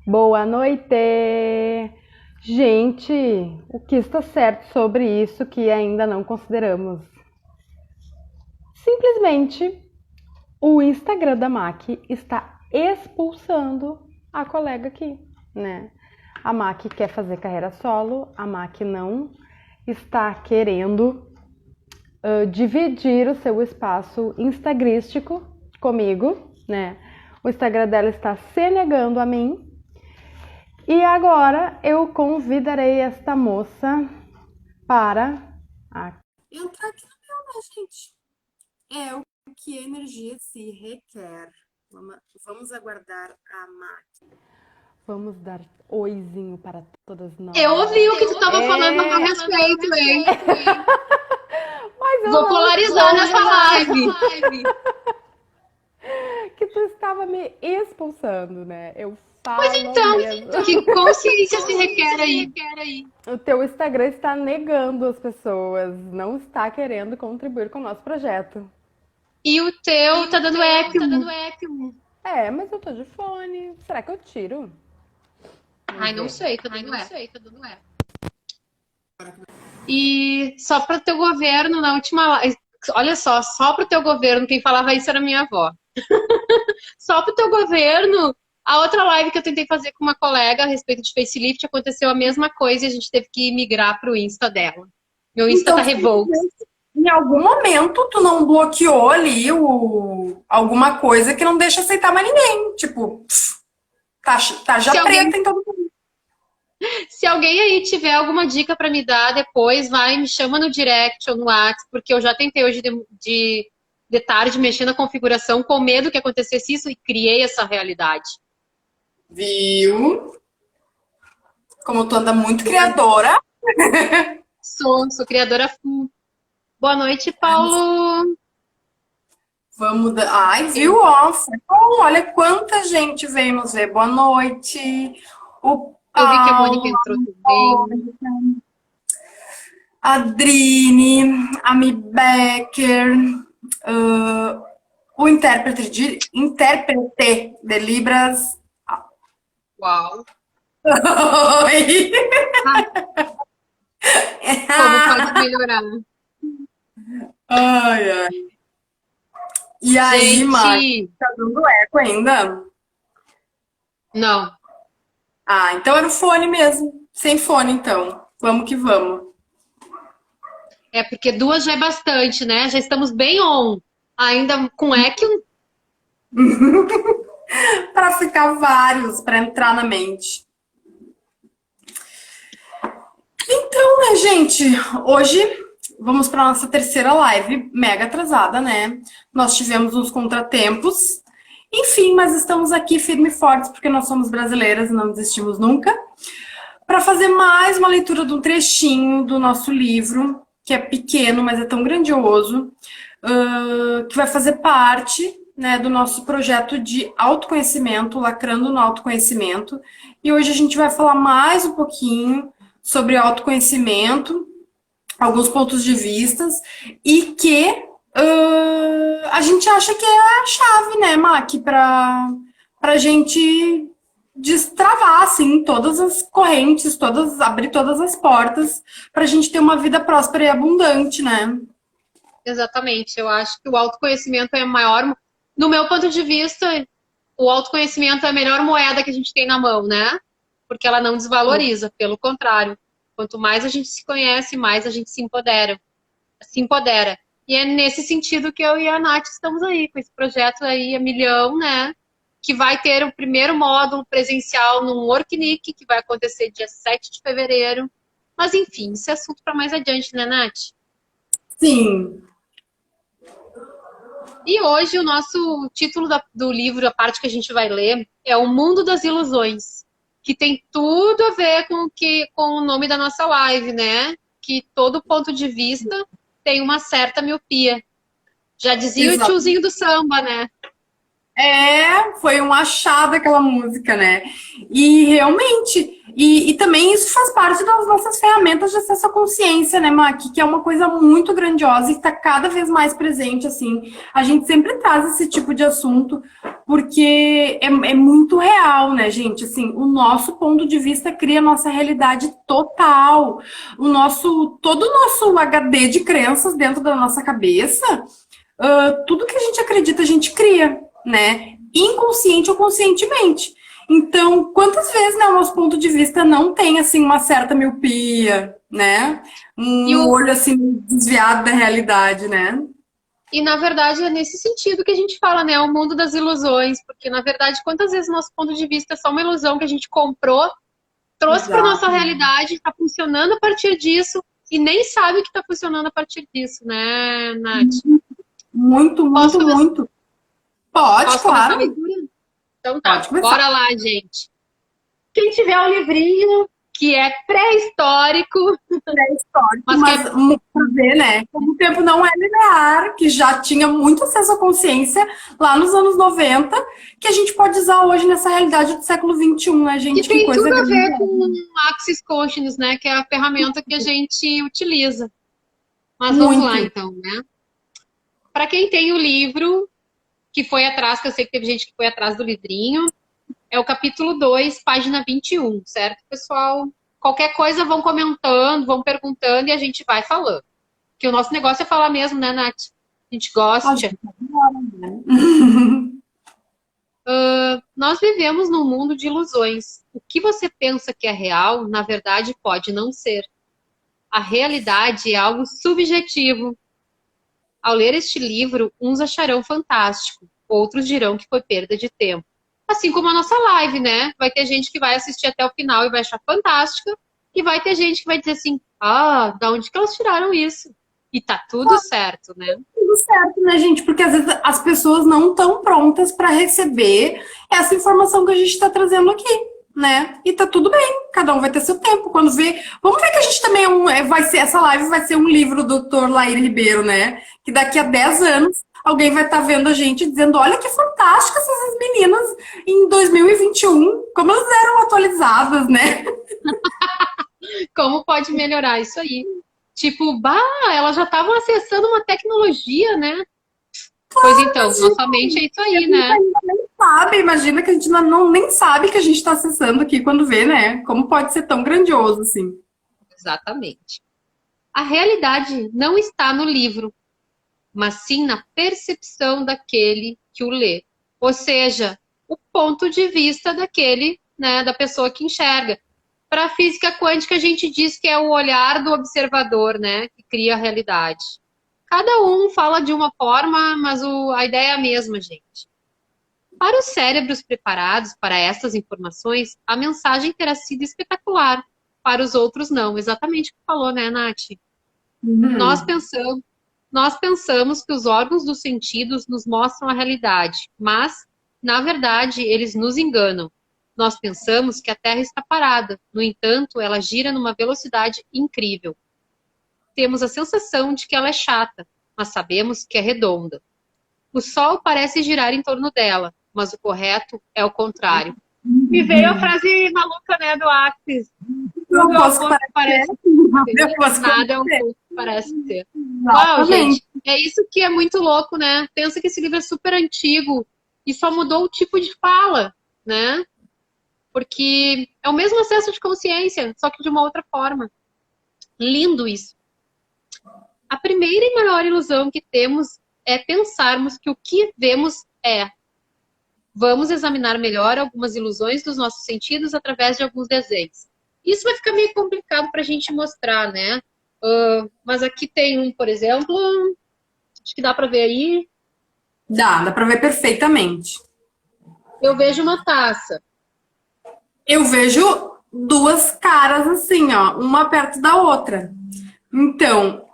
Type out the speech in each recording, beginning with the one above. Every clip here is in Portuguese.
Boa noite! Gente, o que está certo sobre isso que ainda não consideramos? Simplesmente, o Instagram da MAC está expulsando a colega aqui, né? A MAC quer fazer carreira solo, a MAC não está querendo dividir o seu espaço instagrístico comigo, né? O Instagram dela está se negando a mim. E agora eu convidarei esta moça para Entrar aqui no meu, né, gente? É o que a energia se requer. Vamos aguardar a máquina. vamos dar oizinho para todas nós. Eu ouvi o que tu tava falando a meu respeito, hein? Mas eu Vou não polarizar estou nessa live. que tu estava me expulsando, né? Eu Pois falo então, mesmo. que consciência se requer aí? O teu Instagram está negando as pessoas, não está querendo contribuir com o nosso projeto. E o teu tá dando eco. É, mas eu tô de fone. Será que eu tiro? Ai, não sei, tá dando eco. E só para o teu governo, na última live. Olha só para o teu governo, quem falava isso era minha avó. Só para o teu governo, a outra live que eu tentei fazer com uma colega a respeito de facelift aconteceu a mesma coisa e a gente teve que migrar para o Insta dela. Meu Insta Então, tá revolto. em algum momento, tu não bloqueou ali alguma coisa que não deixa aceitar mais ninguém. Tipo, tá Se já alguém, preta em todo mundo. se alguém aí tiver alguma dica para me dar depois, vai, me chama no direct ou no WhatsApp, porque eu já tentei hoje de tarde mexer na configuração com medo que acontecesse isso e criei essa realidade. Viu? Como tu anda muito criadora. Sou criadora. Boa noite, Paulo. Vamos dar. Ai, viu? Ó, foi bom. Olha quanta gente veio nos ver. Boa noite. O Eu vi que a Mônica Paulo, entrou também. a Drine, a Mi Becker, ah, o intérprete de Libras. Uau. Oi. Como pode melhorar? Ai, ai. E aí, Mari, Gente, tá dando eco ainda? não. Ah, então era o fone mesmo. Sem fone, então. Vamos que vamos. É porque duas já é bastante, né? Já estamos bem on. Ainda com eco, Para ficar vários, para entrar na mente. Então, né, gente, hoje vamos para nossa terceira live, mega atrasada, né? Nós tivemos uns contratempos. Enfim, mas estamos aqui firme e fortes porque nós somos brasileiras e não desistimos nunca. Para fazer mais uma leitura de um trechinho do nosso livro, que é pequeno, mas é tão grandioso, que vai fazer parte, né, do nosso projeto de autoconhecimento, Lacrando no Autoconhecimento. E hoje a gente vai falar mais um pouquinho sobre autoconhecimento, alguns pontos de vistas, e que a gente acha que é a chave, né, Mac, para gente destravar, assim, todas as correntes, abrir todas as portas, para a gente ter uma vida próspera e abundante, né? exatamente. Eu acho que o autoconhecimento é a maior. No meu ponto de vista, o autoconhecimento é a melhor moeda que a gente tem na mão, né? Porque ela não desvaloriza, pelo contrário. Quanto mais a gente se conhece, mais a gente se empodera. Se empodera. E é nesse sentido que eu e a Nath estamos aí, com esse projeto aí a milhão, né? Que vai ter o primeiro módulo presencial num Worknic, que vai acontecer dia 7 de fevereiro. Mas, enfim, isso é assunto para mais adiante, né, Nath? Sim. E hoje o nosso título do livro, a parte que a gente vai ler, é O Mundo das Ilusões, que tem tudo a ver com o nome da nossa live, né? Que todo ponto de vista tem uma certa miopia. Já dizia o Exato. tiozinho do samba, né? É, foi um achado aquela música, né? E realmente, E também isso faz parte das nossas ferramentas de acesso à consciência, né, Maqui? Que é uma coisa muito grandiosa e está cada vez mais presente, assim. A gente sempre traz esse tipo de assunto, porque é muito real, né, gente? Assim, o nosso ponto de vista cria a nossa realidade total. Todo o nosso HD de crenças dentro da nossa cabeça, tudo que a gente acredita, a gente cria, né? Inconsciente ou conscientemente. Então, quantas vezes, né, o nosso ponto de vista não tem, assim, uma certa miopia, né? Olho, assim, desviado da realidade, né? E, na verdade, é nesse sentido que a gente fala, né? O mundo das ilusões. Porque, na verdade, quantas vezes o nosso ponto de vista é só uma ilusão que a gente comprou, trouxe para nossa realidade, está funcionando a partir disso e nem sabe que está funcionando a partir disso, né, Nath? Muito. Pode, claro. Então tá, bora lá, gente. Quem tiver o livrinho, que é pré-histórico. Mas pra ver, né? Como o tempo não é linear, que já tinha muito acesso à consciência lá nos anos 90, que a gente pode usar hoje nessa realidade do século XXI, né, gente? E tem tudo a ver com o Axis Consciousness, né? Que é a ferramenta que a gente utiliza. Mas vamos lá, então, né? Para quem tem o livro, que foi atrás, que eu sei que teve gente que foi atrás do livrinho, é o capítulo 2, página 21, certo, pessoal? Qualquer coisa vão comentando, vão perguntando e a gente vai falando. Porque o nosso negócio é falar mesmo, né, Nath? A gente gosta. Nós vivemos num mundo de ilusões. O que você pensa que é real, na verdade, pode não ser. A realidade é algo subjetivo. Ao ler este livro, uns acharão fantástico, outros dirão que foi perda de tempo. Assim como a nossa live, né? Vai ter gente que vai assistir até o final e vai achar fantástica, e vai ter gente que vai dizer assim, da onde que elas tiraram isso? E tá tudo certo, né? Tudo certo, né, gente? Porque às vezes as pessoas não estão prontas para receber essa informação que a gente está trazendo aqui, né? E tá tudo bem, cada um vai ter seu tempo. Quando vê. Vamos ver que a gente também essa live vai ser um livro do Dr. Laír Ribeiro, né? Que daqui a 10 anos alguém vai estar vendo a gente dizendo: olha que fantásticas essas meninas em 2021, como elas eram atualizadas, né? Como pode melhorar isso aí? Tipo, elas já estavam acessando uma tecnologia, né? Pois então, nossa mente é isso aí, né? A gente nem sabe, imagina que a gente nem sabe que a gente está acessando aqui quando vê, né? Como pode ser tão grandioso assim? Exatamente. A realidade não está no livro, mas sim na percepção daquele que o lê. Ou seja, o ponto de vista daquele, né, da pessoa que enxerga. Para a física quântica, a gente diz que é o olhar do observador, né, que cria a realidade. Cada um fala de uma forma, mas a ideia é a mesma, gente. Para os cérebros preparados para essas informações, a mensagem terá sido espetacular. Para os outros, não. Exatamente o que falou, né, Nath? Nós pensamos que os órgãos dos sentidos nos mostram a realidade, mas, na verdade, eles nos enganam. Nós pensamos que a Terra está parada, no entanto, ela gira numa velocidade incrível. Temos a sensação de que ela é chata, mas sabemos que é redonda. O Sol parece girar em torno dela, mas o correto é o contrário. Me veio a frase maluca, né, do Axis. Eu posso parece nada é um pouco parece ser. Uau, gente, é isso que é muito louco, né? Pensa que esse livro é super antigo e só mudou o tipo de fala, né? Porque é o mesmo acesso de consciência, só que de uma outra forma. Lindo isso. A primeira e maior ilusão que temos é pensarmos que o que vemos é. Vamos examinar melhor algumas ilusões dos nossos sentidos através de alguns desenhos. Isso vai ficar meio complicado para a gente mostrar, né? Mas aqui tem um, por exemplo, acho que dá para ver aí. Dá para ver perfeitamente. Eu vejo uma taça. Eu vejo duas caras assim, ó, uma perto da outra. Então,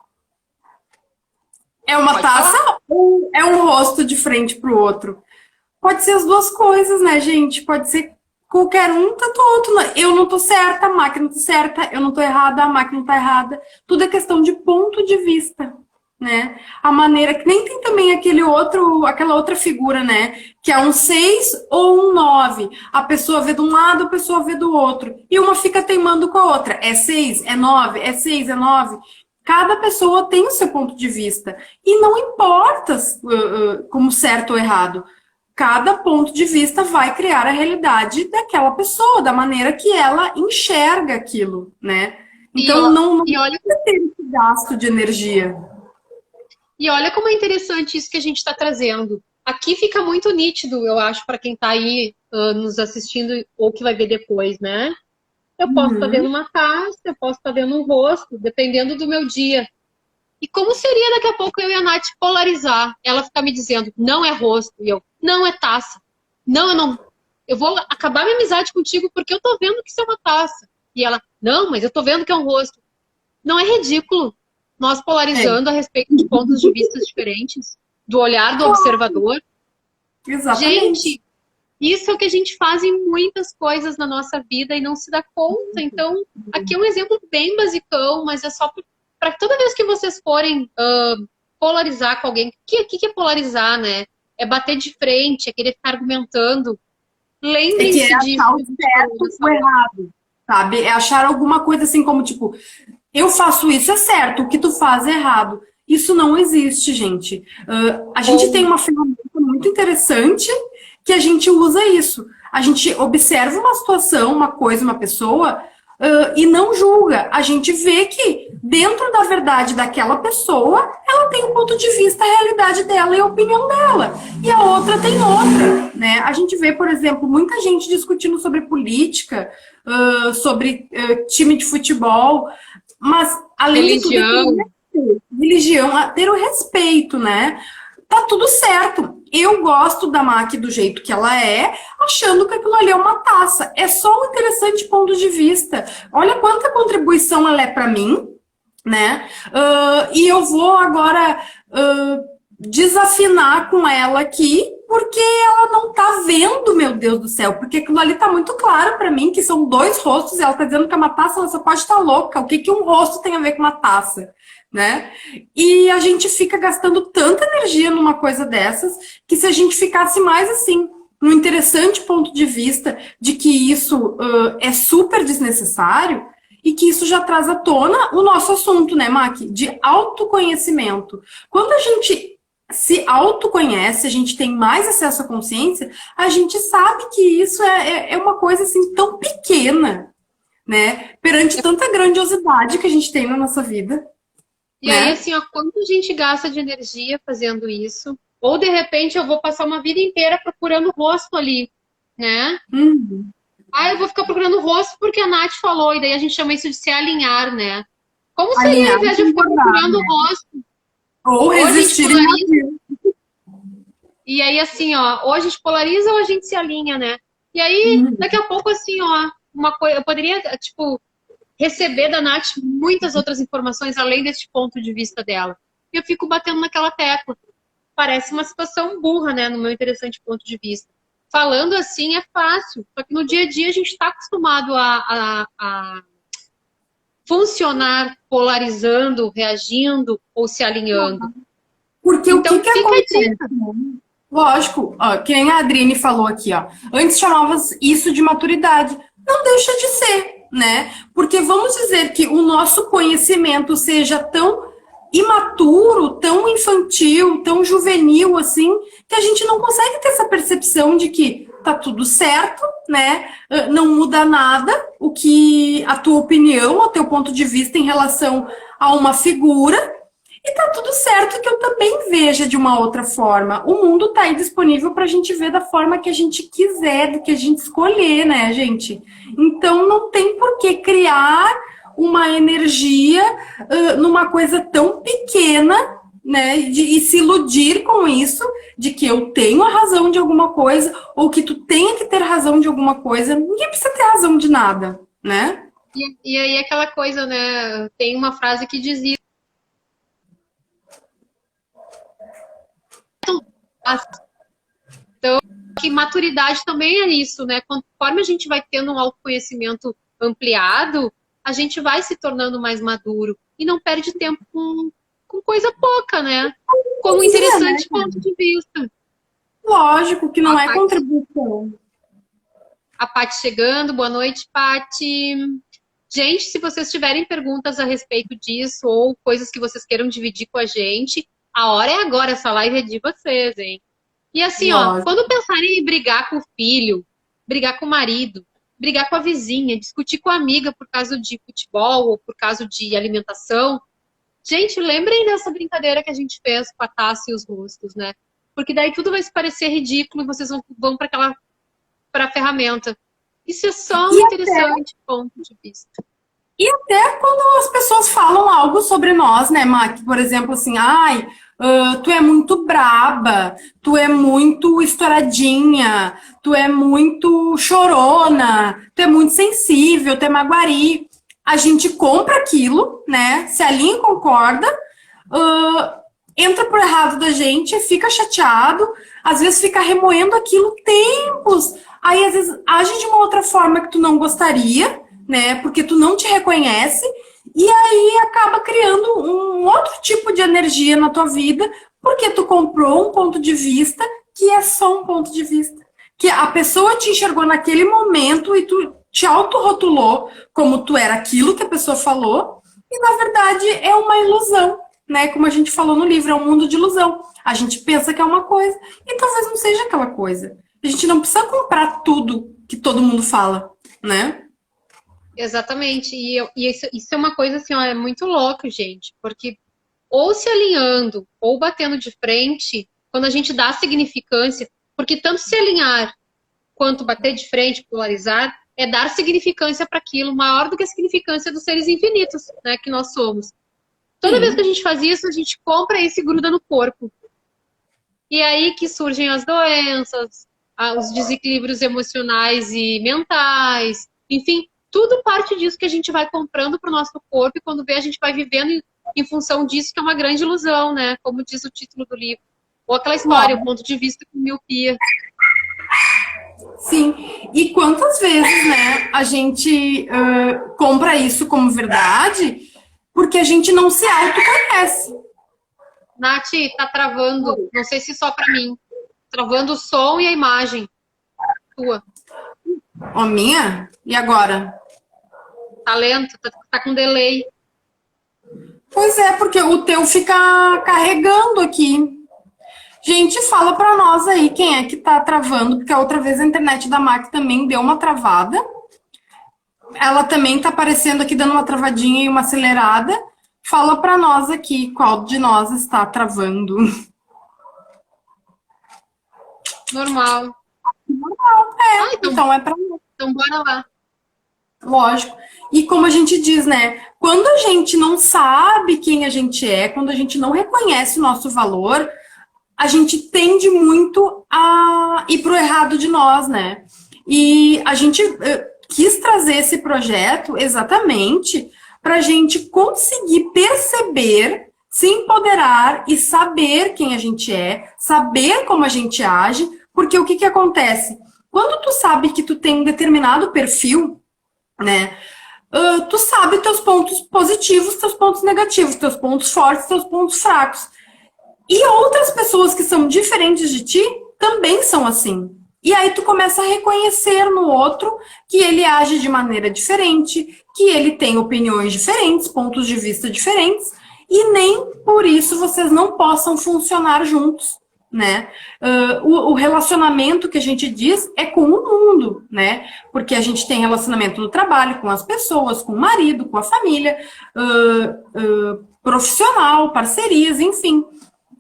é uma taça ou é um rosto de frente pro outro? Pode ser as duas coisas, né, gente? Pode ser qualquer um, tanto outro. Eu não tô certa, a máquina tá certa. Eu não tô errada, a máquina tá errada. Tudo é questão de ponto de vista, né? A maneira que nem tem também aquela outra figura, né? Que é um 6 ou um 9. A pessoa vê de um lado, a pessoa vê do outro. E uma fica teimando com a outra. É 6, é 9, é 6, é 9. Cada pessoa tem o seu ponto de vista. E não importa como certo ou errado. Cada ponto de vista vai criar a realidade daquela pessoa, da maneira que ela enxerga aquilo, né? Então, não e olha, tem esse gasto de energia. e olha como é interessante isso que a gente está trazendo. Aqui fica muito nítido, eu acho, para quem está aí nos assistindo ou que vai ver depois, né? Eu posso estar vendo uma taça, eu posso estar vendo um rosto, dependendo do meu dia. E como seria daqui a pouco eu e a Nath polarizar? Ela ficar me dizendo, não é rosto, e eu, não é taça. Não, eu não. Eu vou acabar minha amizade contigo porque eu tô vendo que isso é uma taça. E ela, não, mas eu tô vendo que é um rosto. Não é ridículo nós polarizando a respeito de pontos de vista diferentes, do olhar do observador? Exatamente. Gente, isso é o que a gente faz em muitas coisas na nossa vida e não se dá conta. Então, aqui é um exemplo bem basicão, mas é só para toda vez que vocês forem polarizar com alguém. O que é polarizar, né? É bater de frente, é querer ficar argumentando. Lembrem-se disso. Achar o certo ou errado, sabe? É achar alguma coisa assim como, tipo, eu faço isso, é certo, o que tu faz é errado. Isso não existe, gente. A gente tem uma ferramenta muito interessante que a gente usa isso. A gente observa uma situação, uma coisa, uma pessoa, e não julga. A gente vê que dentro da verdade daquela pessoa, ela tem um ponto de vista, a realidade dela e a opinião dela. E a outra tem outra, né? A gente vê, por exemplo, muita gente discutindo sobre política, sobre time de futebol, mas além religião. de tudo, religião, ter o respeito, né? Tá tudo certo. Eu gosto da Maqui do jeito que ela é, achando que aquilo ali é uma taça. É só um interessante ponto de vista. Olha quanta contribuição ela é para mim, né? E eu vou agora desafinar com ela aqui, porque ela não tá vendo, meu Deus do céu, porque aquilo ali tá muito claro para mim, que são dois rostos, e ela tá dizendo que é uma taça, ela só pode estar louca. O que um rosto tem a ver com uma taça? Né? E a gente fica gastando tanta energia numa coisa dessas, que se a gente ficasse mais assim, num interessante ponto de vista de que isso é super desnecessário, e que isso já traz à tona o nosso assunto, né, Maqui? De autoconhecimento. Quando a gente se autoconhece, a gente tem mais acesso à consciência, a gente sabe que isso é uma coisa assim tão pequena, né? Perante tanta grandiosidade que a gente tem na nossa vida. E aí, assim, ó, quanto a gente gasta de energia fazendo isso? Ou, de repente, eu vou passar uma vida inteira procurando o rosto ali, né? Eu vou ficar procurando o rosto porque a Nath falou, e daí a gente chama isso de se alinhar, né? Como seria, ao invés de eu ficar procurando o rosto? Ou resistir e aí, assim, ó, ou a gente polariza ou a gente se alinha, né? E aí, daqui a pouco, assim, ó, uma coisa, eu poderia, tipo, receber da Nath muitas outras informações além deste ponto de vista dela. E eu fico batendo naquela tecla. Parece uma situação burra, né, no meu interessante ponto de vista. Falando assim é fácil, só que no dia a dia a gente está acostumado a funcionar polarizando, reagindo ou se alinhando. Porque então, o que acontece? Lógico, ó, que nem a Adriane falou aqui, ó. Antes chamavas isso de maturidade. Não deixa de ser, né? Porque vamos dizer que o nosso conhecimento seja tão imaturo, tão infantil, tão juvenil, assim, que a gente não consegue ter essa percepção de que tá tudo certo, né? Não muda nada o que a tua opinião, o teu ponto de vista em relação a uma figura. E tá tudo certo que eu também veja de uma outra forma. O mundo tá aí disponível pra gente ver da forma que a gente quiser, do que a gente escolher, né, gente? Então não tem por que criar uma energia numa coisa tão pequena, né? E se iludir com isso, de que eu tenho a razão de alguma coisa, ou que tu tenha que ter razão de alguma coisa. Ninguém precisa ter razão de nada, né? E aí aquela coisa, né? Tem uma frase que dizia então, que maturidade também é isso, né? Conforme a gente vai tendo um autoconhecimento ampliado, a gente vai se tornando mais maduro e não perde tempo com coisa pouca, né? Como interessante ponto de vista. Lógico que não A é Paty- contribuição. A Paty chegando, boa noite, Paty. Gente, se vocês tiverem perguntas a respeito disso ou coisas que vocês queiram dividir com a gente, a hora é agora, essa live é de vocês, hein? E assim, ó, Lógico. quando pensarem em brigar com o filho, brigar com o marido, brigar com a vizinha, discutir com a amiga por causa de futebol ou por causa de alimentação, gente, lembrem dessa brincadeira que a gente fez com a taça e os rostos, né? Porque daí tudo vai se parecer ridículo e vocês vão para a ferramenta. Isso é só um E interessante ponto de vista. E até quando as pessoas falam algo sobre nós, né, Mac? Por exemplo, assim, ai, tu é muito braba, tu é muito estouradinha, tu é muito chorona, tu é muito sensível, tu é maguari. A gente compra aquilo, né? Se alinha e concorda, entra por errado da gente, fica chateado, às vezes fica remoendo aquilo tempos. Aí, às vezes, age de uma outra forma que tu não gostaria, né? Porque tu não te reconhece, e aí acaba criando um outro tipo de energia na tua vida, porque tu comprou um ponto de vista que é só um ponto de vista. Que a pessoa te enxergou naquele momento e tu te autorrotulou como tu era aquilo que a pessoa falou, e na verdade é uma ilusão, né? Como a gente falou no livro, é um mundo de ilusão. A gente pensa que é uma coisa, e talvez não seja aquela coisa. A gente não precisa comprar tudo que todo mundo fala, né? Exatamente. E isso é uma coisa assim, ó, é muito louco, gente. Porque ou se alinhando ou batendo de frente, quando a gente dá significância, porque tanto se alinhar quanto bater de frente, polarizar, é dar significância para aquilo maior do que a significância dos seres infinitos, né, que nós somos. Toda vez que a gente faz isso, a gente compra e se gruda no corpo. E é aí que surgem as doenças, os desequilíbrios emocionais e mentais, enfim, tudo parte disso que a gente vai comprando para o nosso corpo e quando vê a gente vai vivendo em função disso, que é uma grande ilusão, né? Como diz o título do livro. Ou aquela história, o ponto de vista com miopia. Sim, e quantas vezes, né, a gente compra isso como verdade porque a gente não se autoconhece. Nath, tá travando, não sei se só para mim. Travando o som e a imagem tua. Ó, minha? E agora? Tá lento, tá com delay. Pois é, porque o teu fica carregando aqui. Gente, fala pra nós aí quem é que tá travando, porque a outra vez a internet da Mac também deu uma travada. Ela também tá aparecendo aqui dando uma travadinha e uma acelerada. Fala pra nós aqui qual de nós está travando. Normal. Então é pra nós. Então bora lá. Lógico. E como a gente diz, né? Quando a gente não sabe quem a gente é, quando a gente não reconhece o nosso valor, a gente tende muito a ir pro errado de nós, né? E a gente quis trazer esse projeto exatamente para a gente conseguir perceber, se empoderar e saber quem a gente é, saber como a gente age, porque o que acontece? Quando tu sabe que tu tem um determinado perfil, né? Tu sabe teus pontos positivos, teus pontos negativos, teus pontos fortes, teus pontos fracos. E outras pessoas que são diferentes de ti também são assim. E aí tu começa a reconhecer no outro que ele age de maneira diferente, que ele tem opiniões diferentes, pontos de vista diferentes, e nem por isso vocês não possam funcionar juntos, né? O relacionamento que a gente diz é com o mundo, né? Porque a gente tem relacionamento no trabalho, com as pessoas, com o marido, com a família, profissional, parcerias, enfim.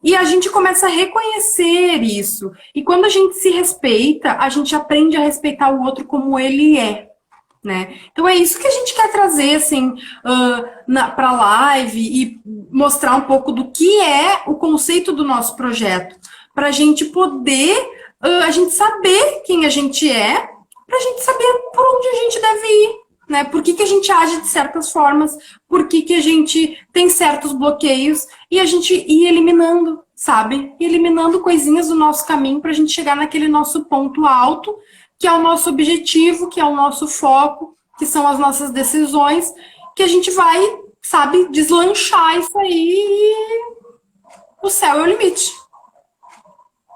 E a gente começa a reconhecer isso. E quando a gente se respeita, a gente aprende a respeitar o outro como ele é, né? Então é isso que a gente quer trazer, assim, para a live e mostrar um pouco do que é o conceito do nosso projeto. Para a gente poder, a gente saber quem a gente é, para a gente saber por onde a gente deve ir. Né? Por que a gente age de certas formas, por que a gente tem certos bloqueios, e a gente ir eliminando, sabe? Ir eliminando coisinhas do nosso caminho para a gente chegar naquele nosso ponto alto, que é o nosso objetivo, que é o nosso foco, que são as nossas decisões, que a gente vai sabe, deslanchar isso aí e o céu é o limite.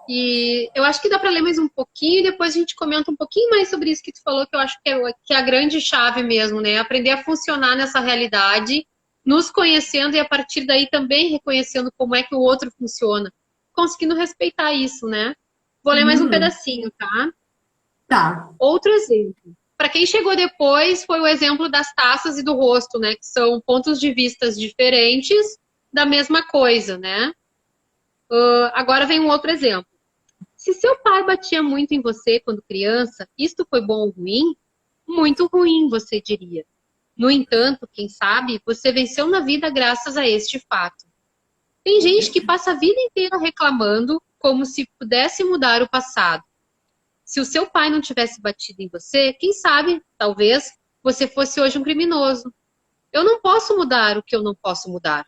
E eu acho que dá para ler mais um pouquinho e depois a gente comenta um pouquinho mais sobre isso que tu falou, que eu acho que é a grande chave mesmo, né? Aprender a funcionar nessa realidade, nos conhecendo e a partir daí também reconhecendo como é que o outro funciona. Conseguindo respeitar isso, né? Vou ler mais um pedacinho, tá? Tá. Outro exemplo. Para quem chegou depois, foi o exemplo das taças e do rosto, né? Que são pontos de vistas diferentes da mesma coisa, né? Agora vem um outro exemplo. Se seu pai batia muito em você quando criança, isto foi bom ou ruim? Muito ruim, você diria. No entanto, quem sabe, você venceu na vida graças a este fato. Tem gente que passa a vida inteira reclamando como se pudesse mudar o passado. Se o seu pai não tivesse batido em você, quem sabe, talvez, você fosse hoje um criminoso. Eu não posso mudar o que eu não posso mudar.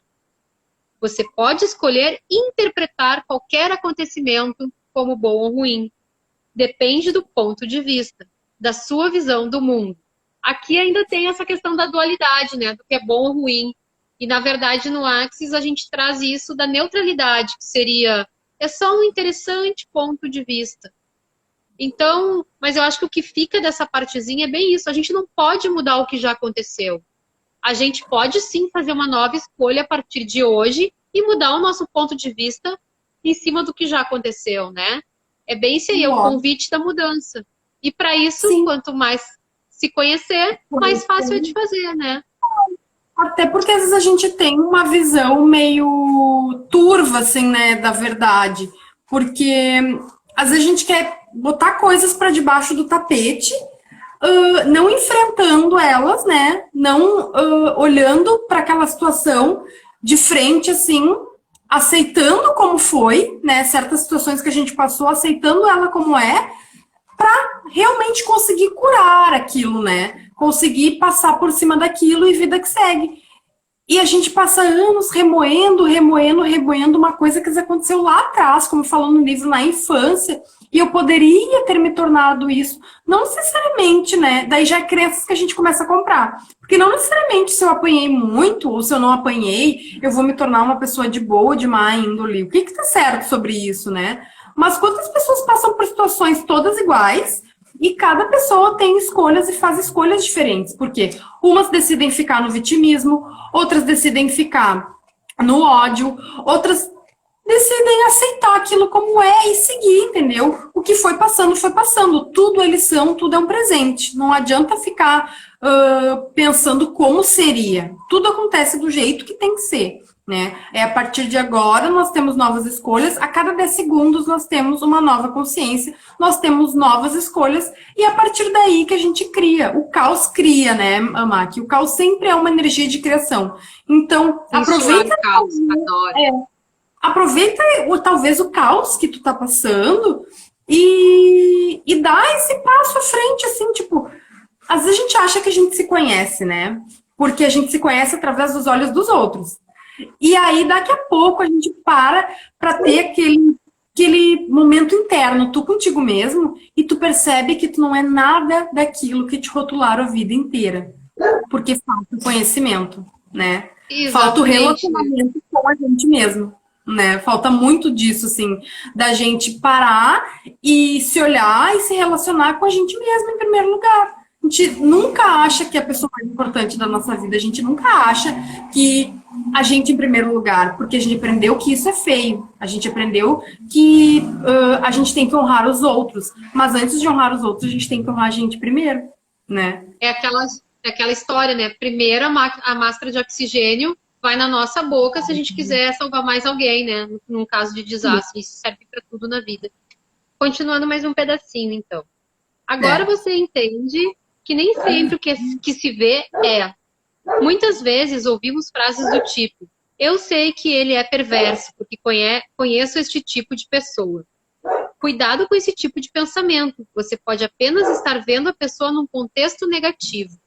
Você pode escolher interpretar qualquer acontecimento como bom ou ruim. Depende do ponto de vista, da sua visão do mundo. Aqui ainda tem essa questão da dualidade, né? Do que é bom ou ruim. E, na verdade, no Axis a gente traz isso da neutralidade, que seria, é só um interessante ponto de vista. Então, mas eu acho que o que fica dessa partezinha é bem isso. A gente não pode mudar o que já aconteceu. A gente pode sim fazer uma nova escolha a partir de hoje e mudar o nosso ponto de vista em cima do que já aconteceu, né? É bem isso aí, é o convite da mudança. E para isso, sim, quanto mais se conhecer, mais fácil é de fazer, né? Até porque às vezes a gente tem uma visão meio turva, assim, né, da verdade. Porque às vezes a gente quer botar coisas para debaixo do tapete, não enfrentando elas, né? Não olhando para aquela situação de frente, assim, aceitando como foi, né? Certas situações que a gente passou, aceitando ela como é, para realmente conseguir curar aquilo, né? Conseguir passar por cima daquilo e vida que segue. E a gente passa anos remoendo uma coisa que aconteceu lá atrás, como falou no livro, na infância, e eu poderia ter me tornado isso. Não necessariamente, né? Daí já é crenças que a gente começa a comprar. Porque não necessariamente se eu apanhei muito, ou se eu não apanhei, eu vou me tornar uma pessoa de boa, de má índole. O que tá certo sobre isso, né? Mas quantas pessoas passam por situações todas iguais, e cada pessoa tem escolhas e faz escolhas diferentes. Porque umas decidem ficar no vitimismo, outras decidem ficar no ódio, outras decidem aceitar aquilo como é e seguir, entendeu? O que foi passando, foi passando. Tudo é lição, tudo é um presente. Não adianta ficar pensando como seria. Tudo acontece do jeito que tem que ser, né? A partir de agora nós temos novas escolhas, a cada 10 segundos nós temos uma nova consciência, nós temos novas escolhas, e a partir daí que a gente cria. O caos cria, né, Maki? O caos sempre é uma energia de criação. Então, aproveita o caos, aproveita talvez o caos que tu tá passando e dá esse passo à frente, assim, tipo, às vezes a gente acha que a gente se conhece, né? Porque a gente se conhece através dos olhos dos outros. E aí, daqui a pouco, a gente para ter aquele momento interno, tu contigo mesmo, e tu percebe que tu não é nada daquilo que te rotularam a vida inteira. Porque falta o conhecimento, né? Exatamente. Falta o relacionamento com a gente mesmo, né? Falta muito disso, assim, da gente parar e se olhar e se relacionar com a gente mesmo em primeiro lugar. A gente nunca acha que é a pessoa mais importante da nossa vida, a gente nunca acha que a gente em primeiro lugar, porque a gente aprendeu que isso é feio, a gente aprendeu que a gente tem que honrar os outros, mas antes de honrar os outros, a gente tem que honrar a gente primeiro, né? É aquela história, né? Primeiro a máscara de oxigênio vai na nossa boca se a gente quiser salvar mais alguém, né? Num caso de desastre, isso serve para tudo na vida. Continuando mais um pedacinho, então. Agora você entende que nem sempre o que se vê é. Muitas vezes ouvimos frases do tipo: eu sei que ele é perverso porque conheço este tipo de pessoa. Cuidado com esse tipo de pensamento. Você pode apenas estar vendo a pessoa num contexto negativo.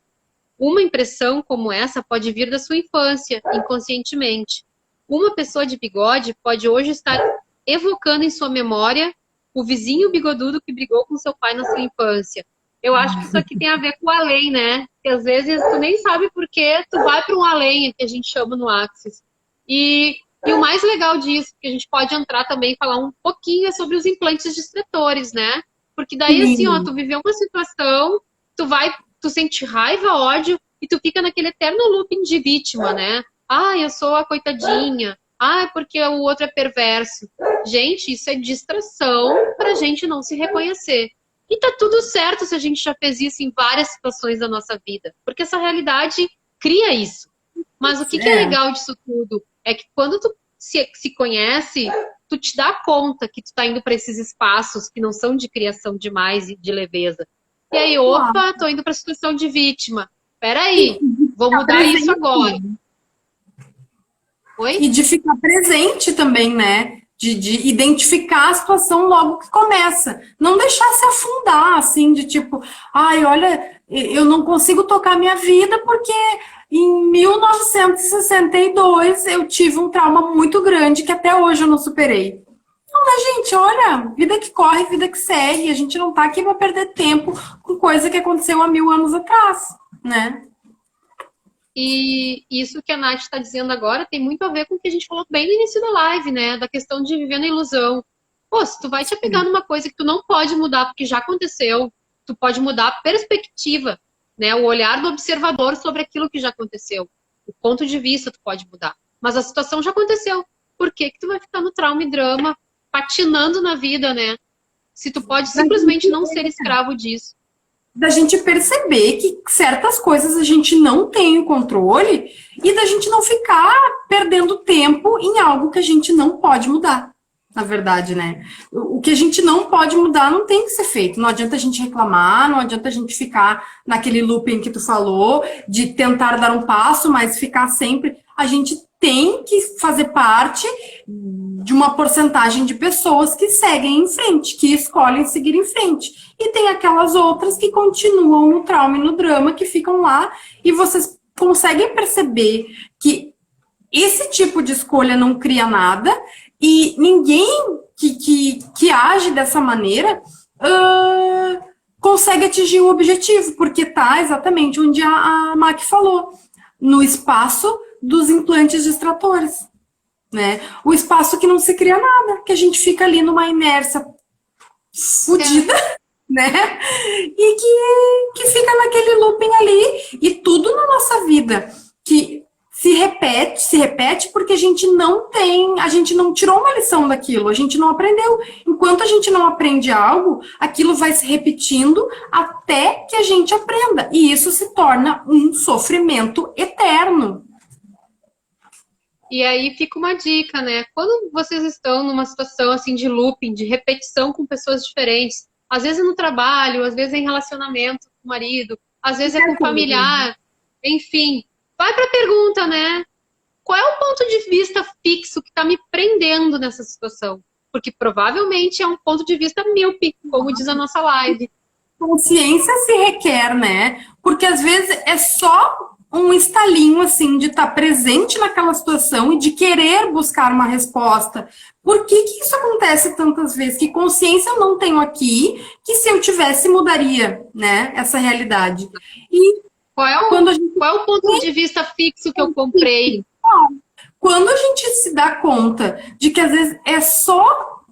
Uma impressão como essa pode vir da sua infância, inconscientemente. Uma pessoa de bigode pode hoje estar evocando em sua memória o vizinho bigodudo que brigou com seu pai na sua infância. Eu acho que isso aqui tem a ver com o além, né? Que às vezes tu nem sabe por que tu vai para um além, que a gente chama no Axis. E o mais legal disso, que a gente pode entrar também e falar um pouquinho, é sobre os implantes distratores, né? Porque daí, assim, ó, tu viveu uma situação, tu sente raiva, ódio, e tu fica naquele eterno looping de vítima, né? Ah, eu sou a coitadinha. Ah, porque o outro é perverso. Gente, isso é distração pra gente não se reconhecer. E tá tudo certo se a gente já fez isso em várias situações da nossa vida. Porque essa realidade cria isso. Mas o que é legal disso tudo? É que quando tu se conhece, tu te dá conta que tu tá indo para esses espaços que não são de criação demais e de leveza. E aí, opa, tô indo pra situação de vítima. Peraí, vou mudar isso agora. Oi? E de ficar presente também, né? De identificar a situação logo que começa. Não deixar se afundar, assim, de tipo, ai, olha, eu não consigo tocar minha vida porque em 1962 eu tive um trauma muito grande que até hoje eu não superei. Não, né, gente? Olha, vida que corre, vida que segue. A gente não tá aqui para perder tempo com coisa que aconteceu há 1000 anos atrás, né? E isso que a Nath está dizendo agora tem muito a ver com o que a gente falou bem no início da live, né? Da questão de viver na ilusão. Pô, se tu vai te apegar numa coisa que tu não pode mudar porque já aconteceu, tu pode mudar a perspectiva, né? O olhar do observador sobre aquilo que já aconteceu. O ponto de vista tu pode mudar. Mas a situação já aconteceu. Por que que tu vai ficar no trauma e drama, patinando na vida, né? Se tu pode simplesmente não ser escravo disso. Da gente perceber que certas coisas a gente não tem o controle e da gente não ficar perdendo tempo em algo que a gente não pode mudar, na verdade, né? O que a gente não pode mudar não tem que ser feito. Não adianta a gente reclamar, não adianta a gente ficar naquele looping que tu falou, de tentar dar um passo, mas ficar sempre... A gente tem que fazer parte de uma porcentagem de pessoas que seguem em frente, que escolhem seguir em frente. E tem aquelas outras que continuam no trauma e no drama, que ficam lá, e vocês conseguem perceber que esse tipo de escolha não cria nada, e ninguém que age dessa maneira consegue atingir o objetivo, porque tá exatamente onde a Mac falou, no espaço dos implantes distratores, né? O espaço que não se cria nada, que a gente fica ali numa inércia fodida, né? E que fica naquele looping ali, e tudo na nossa vida que se repete porque a gente não tirou uma lição daquilo, a gente não aprendeu. Enquanto a gente não aprende algo, aquilo vai se repetindo até que a gente aprenda, e isso se torna um sofrimento eterno. E aí fica uma dica, né? Quando vocês estão numa situação assim de looping, de repetição com pessoas diferentes, às vezes é no trabalho, às vezes é em relacionamento com o marido, às vezes é com o familiar, enfim, vai para a pergunta, né? Qual é o ponto de vista fixo que está me prendendo nessa situação? Porque provavelmente é um ponto de vista míope, como diz a nossa live. Consciência se requer, né? Porque às vezes é só um estalinho, assim, de estar presente naquela situação e de querer buscar uma resposta. Por que isso acontece tantas vezes? Que consciência eu não tenho aqui, que se eu tivesse mudaria, né, essa realidade. E qual é o ponto de vista fixo que eu comprei? Quando a gente se dá conta de que às vezes é só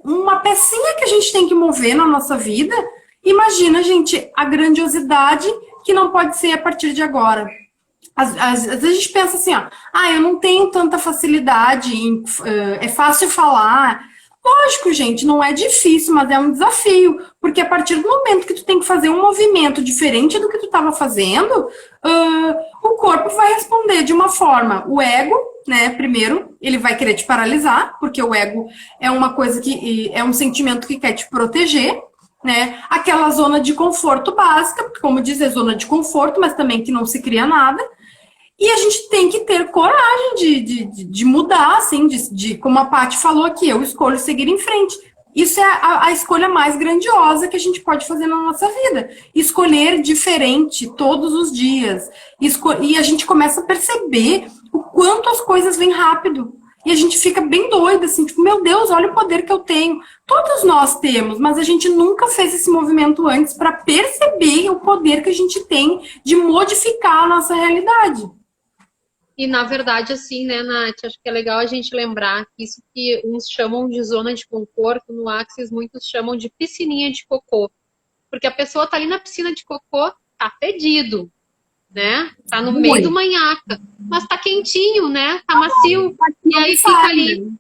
uma pecinha que a gente tem que mover na nossa vida, imagina, gente, a grandiosidade que não pode ser a partir de agora. Às vezes a gente pensa assim, ó, eu não tenho tanta facilidade, é fácil falar. Lógico, gente, não é difícil, mas é um desafio, porque a partir do momento que tu tem que fazer um movimento diferente do que tu estava fazendo, o corpo vai responder de uma forma. O ego, né, primeiro, ele vai querer te paralisar, porque o ego é uma coisa que é um sentimento que quer te proteger, né? Aquela zona de conforto básica, porque como diz, é zona de conforto, mas também que não se cria nada. E a gente tem que ter coragem de mudar, assim, como a Paty falou aqui, eu escolho seguir em frente. Isso é a escolha mais grandiosa que a gente pode fazer na nossa vida. Escolher diferente todos os dias. E a gente começa a perceber o quanto as coisas vêm rápido. e a gente fica bem doida, assim, tipo, meu Deus, olha o poder que eu tenho. Todos nós temos, mas a gente nunca fez esse movimento antes para perceber o poder que a gente tem de modificar a nossa realidade. E, na verdade, assim, né, Nath, acho que é legal a gente lembrar que isso que uns chamam de zona de conforto, no Axis muitos chamam de piscininha de cocô. Porque a pessoa tá ali na piscina de cocô, tá fedido, né? Tá no meio do manhaca, mas tá quentinho, né? Tá macio, e aí fica ali.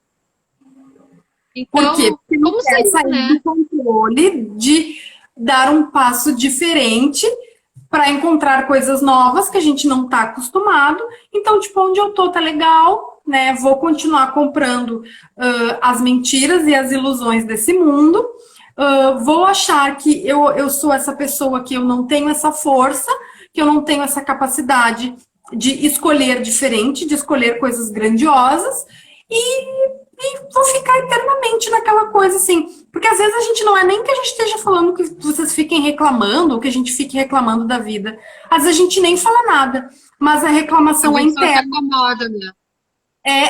Então, por quê? Porque como seria, sair né? do controle de dar um passo diferente para encontrar coisas novas que a gente não está acostumado. Então, tipo, onde eu tô tá legal, né? Vou continuar comprando as mentiras e as ilusões desse mundo. Vou achar que eu sou essa pessoa que eu não tenho essa força, que eu não tenho essa capacidade de escolher diferente, de escolher coisas grandiosas, e vou ficar eternamente naquela coisa assim. Porque às vezes a gente não é nem que a gente esteja falando que vocês fiquem reclamando, ou que a gente fique reclamando da vida. Às vezes a gente nem fala nada, mas a reclamação é interna. Só se acomoda, né?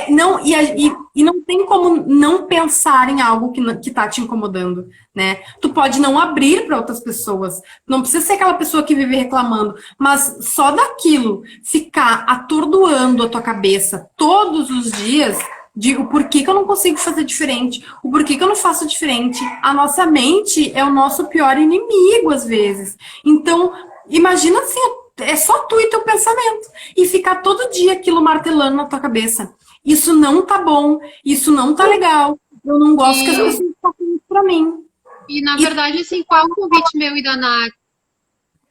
Não, e não tem como não pensar em algo que tá te incomodando, né? Tu pode não abrir para outras pessoas, não precisa ser aquela pessoa que vive reclamando, mas só daquilo ficar atordoando a tua cabeça todos os dias de o porquê que eu não consigo fazer diferente, o porquê que eu não faço diferente. A nossa mente é o nosso pior inimigo às vezes. Então, imagina assim, é só tu e teu pensamento. E ficar todo dia aquilo martelando na tua cabeça. Isso não tá bom, isso não tá legal. Eu não gosto que as pessoas façam isso pra mim. E, na verdade, assim, qual é o convite meu e da Nath?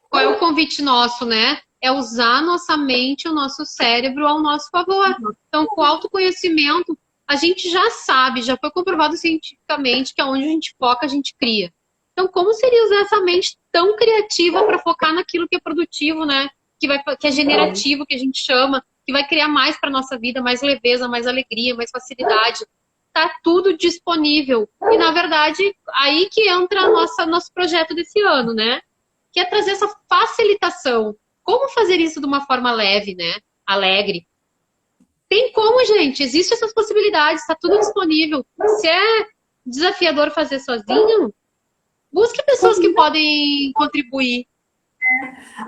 Qual é o convite nosso, né? É usar a nossa mente, o nosso cérebro ao nosso favor. Então, com o autoconhecimento, a gente já sabe, já foi comprovado cientificamente que aonde a gente foca, a gente cria. Então, como seria usar essa mente tão criativa para focar naquilo que é produtivo, né? Que é generativo, que a gente chama, que vai criar mais para nossa vida, mais leveza, mais alegria, mais facilidade. Tá tudo disponível. E, na verdade, aí que entra nosso projeto desse ano, né? Que é trazer essa facilitação. Como fazer isso de uma forma leve, né? Alegre. Tem como, gente. Existem essas possibilidades. Está tudo disponível. Se é desafiador fazer sozinho, busque pessoas que podem contribuir.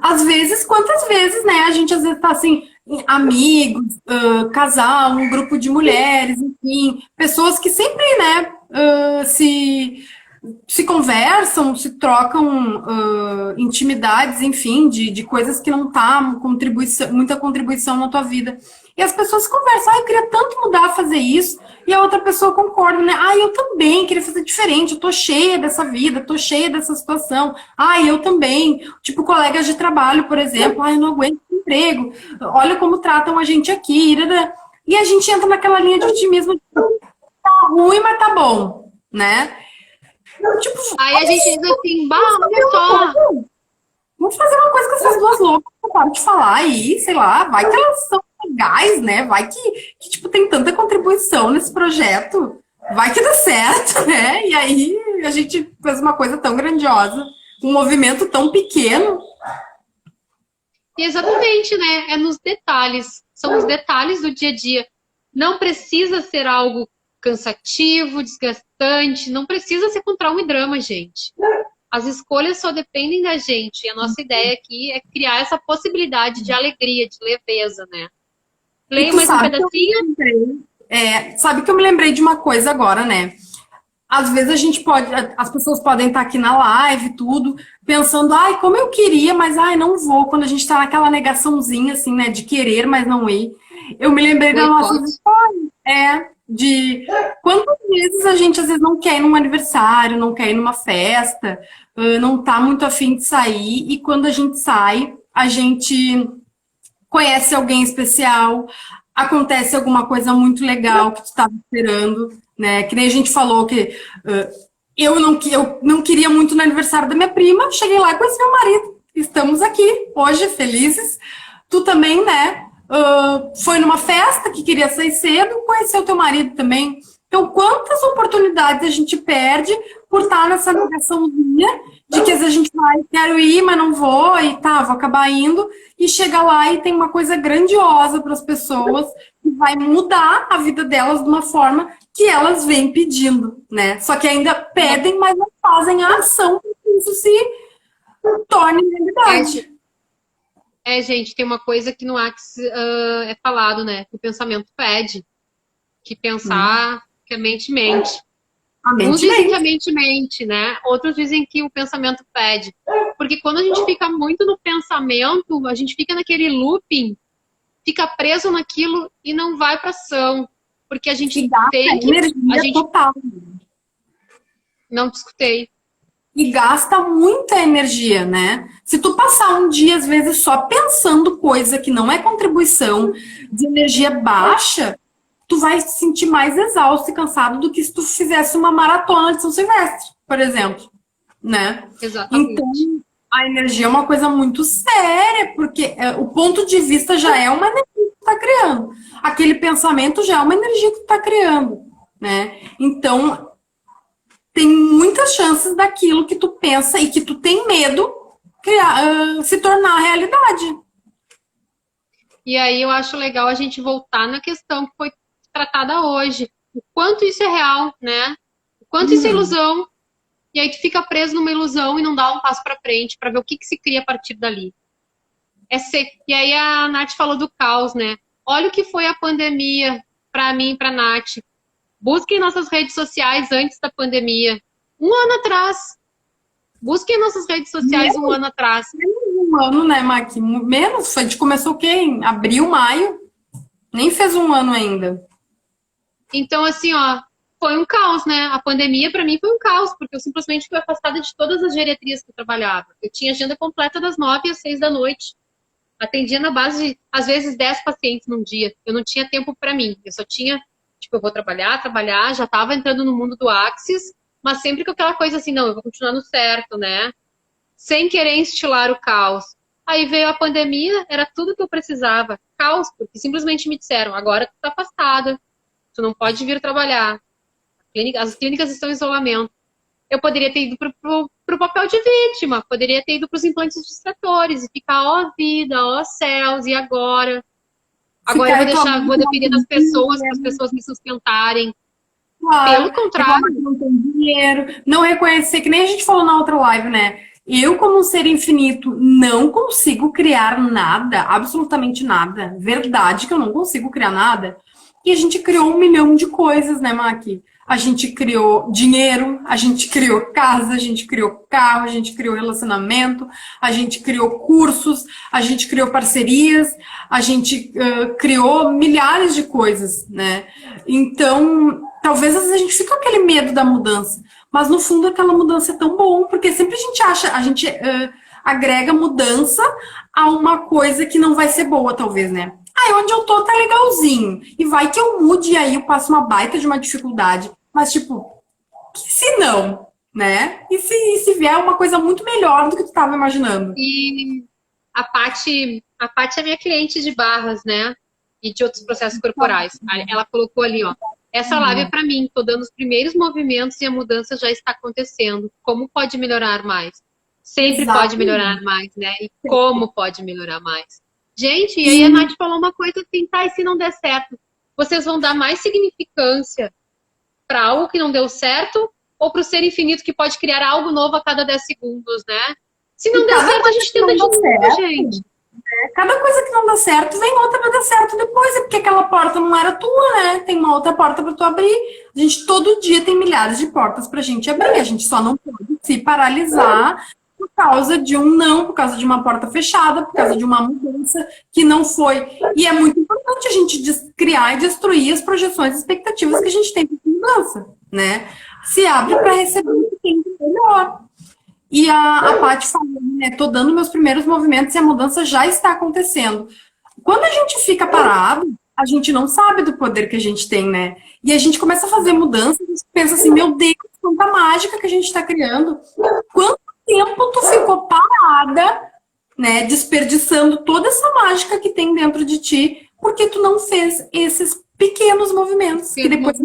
Às vezes, quantas vezes, né? A gente às vezes tá assim, amigos, casal, um grupo de mulheres, enfim, pessoas que sempre, né, se conversam, se trocam intimidades, enfim, de coisas que não tá muita contribuição na tua vida. E as pessoas conversam, eu queria tanto mudar, fazer isso, e a outra pessoa concorda, né? Eu também queria fazer diferente, eu tô cheia dessa vida, tô cheia dessa situação. Eu também. Tipo, colegas de trabalho, por exemplo, eu não aguento emprego, olha como tratam a gente aqui, e a gente entra naquela linha de otimismo, tipo, tá ruim, mas tá bom, né? Tipo, aí a gente diz assim, olha só. Vamos fazer uma coisa com essas duas loucas que eu paro de falar aí, sei lá, vai que elas são legais, né? Vai que tipo, tem tanta contribuição nesse projeto, vai que dá certo, né? E aí a gente fez uma coisa tão grandiosa, um movimento tão pequeno. Exatamente, né? É nos detalhes. São os detalhes do dia a dia. Não precisa ser algo cansativo, desgastante, não precisa ser com trauma e drama, gente. As escolhas só dependem da gente. E a nossa ideia aqui é criar essa possibilidade de alegria, de leveza, né? Leia mais um pedacinho. Sabe que eu me lembrei de uma coisa agora, né? Às vezes as pessoas podem estar aqui na live, tudo, pensando, como eu queria, mas não vou. Quando a gente tá naquela negaçãozinha, assim, né, de querer, mas não ir. Eu me lembrei da nossa história, de quantas vezes a gente às vezes não quer ir num aniversário, não quer ir numa festa, não tá muito afim de sair, e quando a gente sai, a gente conhece alguém especial, acontece alguma coisa muito legal que tu estava esperando, né? Que nem a gente falou que eu não queria muito no aniversário da minha prima, cheguei lá e conheci meu marido. Estamos aqui hoje, felizes. Tu também, né? Foi numa festa que queria sair cedo, conheceu teu marido também. Então, quantas oportunidades a gente perde por estar nessa negaçãozinha de que às vezes a gente vai, quero ir, mas não vou, e tá, vou acabar indo, e chega lá e tem uma coisa grandiosa para as pessoas que vai mudar a vida delas de uma forma que elas vêm pedindo, né? Só que ainda pedem, mas não fazem a ação para que isso se torne realidade. Gente, tem uma coisa que no Axis é falado, né? Que o pensamento pede. Que pensar que a mente mente. Uns dizem que a mente mente, né? Outros dizem que o pensamento pede. Porque quando a gente fica muito no pensamento, a gente fica naquele looping, fica preso naquilo e não vai para ação. Porque a gente tem que... energia total. Não te escutei. E gasta muita energia, né? Se tu passar um dia, às vezes, só pensando coisa que não é contribuição, de energia baixa, tu vai se sentir mais exausto e cansado do que se tu fizesse uma maratona de São Silvestre, por exemplo, né? Exatamente. Então, a energia é uma coisa muito séria, porque o ponto de vista já é uma energia que tu tá criando. Aquele pensamento já é uma energia que tu tá criando, né? Então, tem muitas chances daquilo que tu pensa e que tu tem medo se tornar realidade. E aí eu acho legal a gente voltar na questão que foi tratada hoje. O quanto isso é real, né? O quanto isso é ilusão. E aí tu fica preso numa ilusão e não dá um passo para frente para ver o que se cria a partir dali. E aí a Nath falou do caos, né? Olha o que foi a pandemia para mim e para a Nath. Busquem nossas redes sociais antes da pandemia. Um ano atrás. Busquem nossas redes sociais um ano atrás. Menos um ano, né, Maqui? Menos. A gente começou o quê? Em abril, maio? Nem fez um ano ainda. Então, assim, ó, foi um caos, né? A pandemia, para mim, foi um caos, porque eu simplesmente fui afastada de todas as geriatrias que eu trabalhava. Eu tinha agenda completa das 9 às 6 da noite. Atendia na base de, às vezes, 10 pacientes num dia. Eu não tinha tempo para mim. Eu só tinha... Tipo, eu vou trabalhar, já estava entrando no mundo do Axis, mas sempre com aquela coisa assim, não, eu vou continuar no certo, né? Sem querer instilar o caos. Aí veio a pandemia, era tudo que eu precisava. Caos, porque simplesmente me disseram, agora tu tá afastada, tu não pode vir trabalhar. As clínicas estão em isolamento. Eu poderia ter ido pro papel de vítima, poderia ter ido pros implantes distratores e ficar, ó vida, ó céus, e agora? Agora eu vou depender das pessoas, para as pessoas me sustentarem. Claro, Pelo contrário. Não tem dinheiro, não reconhecer, que nem a gente falou na outra live, né? Eu, como um ser infinito, não consigo criar nada, absolutamente nada. Verdade que eu não consigo criar nada. E a gente criou 1 milhão de coisas, né, Maqui? A gente criou dinheiro, a gente criou casa, a gente criou carro, a gente criou relacionamento, a gente criou cursos, a gente criou parcerias, a gente criou milhares de coisas, né? Então, talvez às vezes a gente fique com aquele medo da mudança, mas no fundo aquela mudança é tão bom, porque sempre a gente agrega mudança a uma coisa que não vai ser boa, talvez, né? Onde eu tô tá legalzinho. E vai que eu mude e aí eu passo uma baita de uma dificuldade. Mas, tipo, se não, né? E se vier uma coisa muito melhor do que tu tava imaginando? E a Paty é minha cliente de barras, né? E de outros processos corporais. Ela colocou ali, ó. Essa live é pra mim. Tô dando os primeiros movimentos e a mudança já está acontecendo. Como pode melhorar mais? Sempre pode melhorar mais, né? E como pode melhorar mais? Gente, e aí a Nath falou uma coisa assim, tá, e se não der certo? Vocês vão dar mais significância para algo que não deu certo ou para o ser infinito que pode criar algo novo a cada 10 segundos, né? Se não der certo, a gente tenta de novo, gente. Cada coisa que não dá certo, vem outra para dar certo depois. É porque aquela porta não era tua, né? Tem uma outra porta para tu abrir. A gente todo dia tem milhares de portas pra gente abrir. A gente só não pode se paralisar por causa de um não, por causa de uma porta fechada, por causa de uma mudança que não foi. E é muito importante a gente criar e destruir as projeções e expectativas que a gente tem de mudança, né? Se abre para receber o que tem de melhor. E a Paty falou, né? Tô dando meus primeiros movimentos e a mudança já está acontecendo. Quando a gente fica parado, a gente não sabe do poder que a gente tem, né? E a gente começa a fazer mudanças e pensa assim, meu Deus, quanta mágica que a gente está criando. Quanto tempo tu ficou parada, né, desperdiçando toda essa mágica que tem dentro de ti, porque tu não fez esses pequenos movimentos, que depois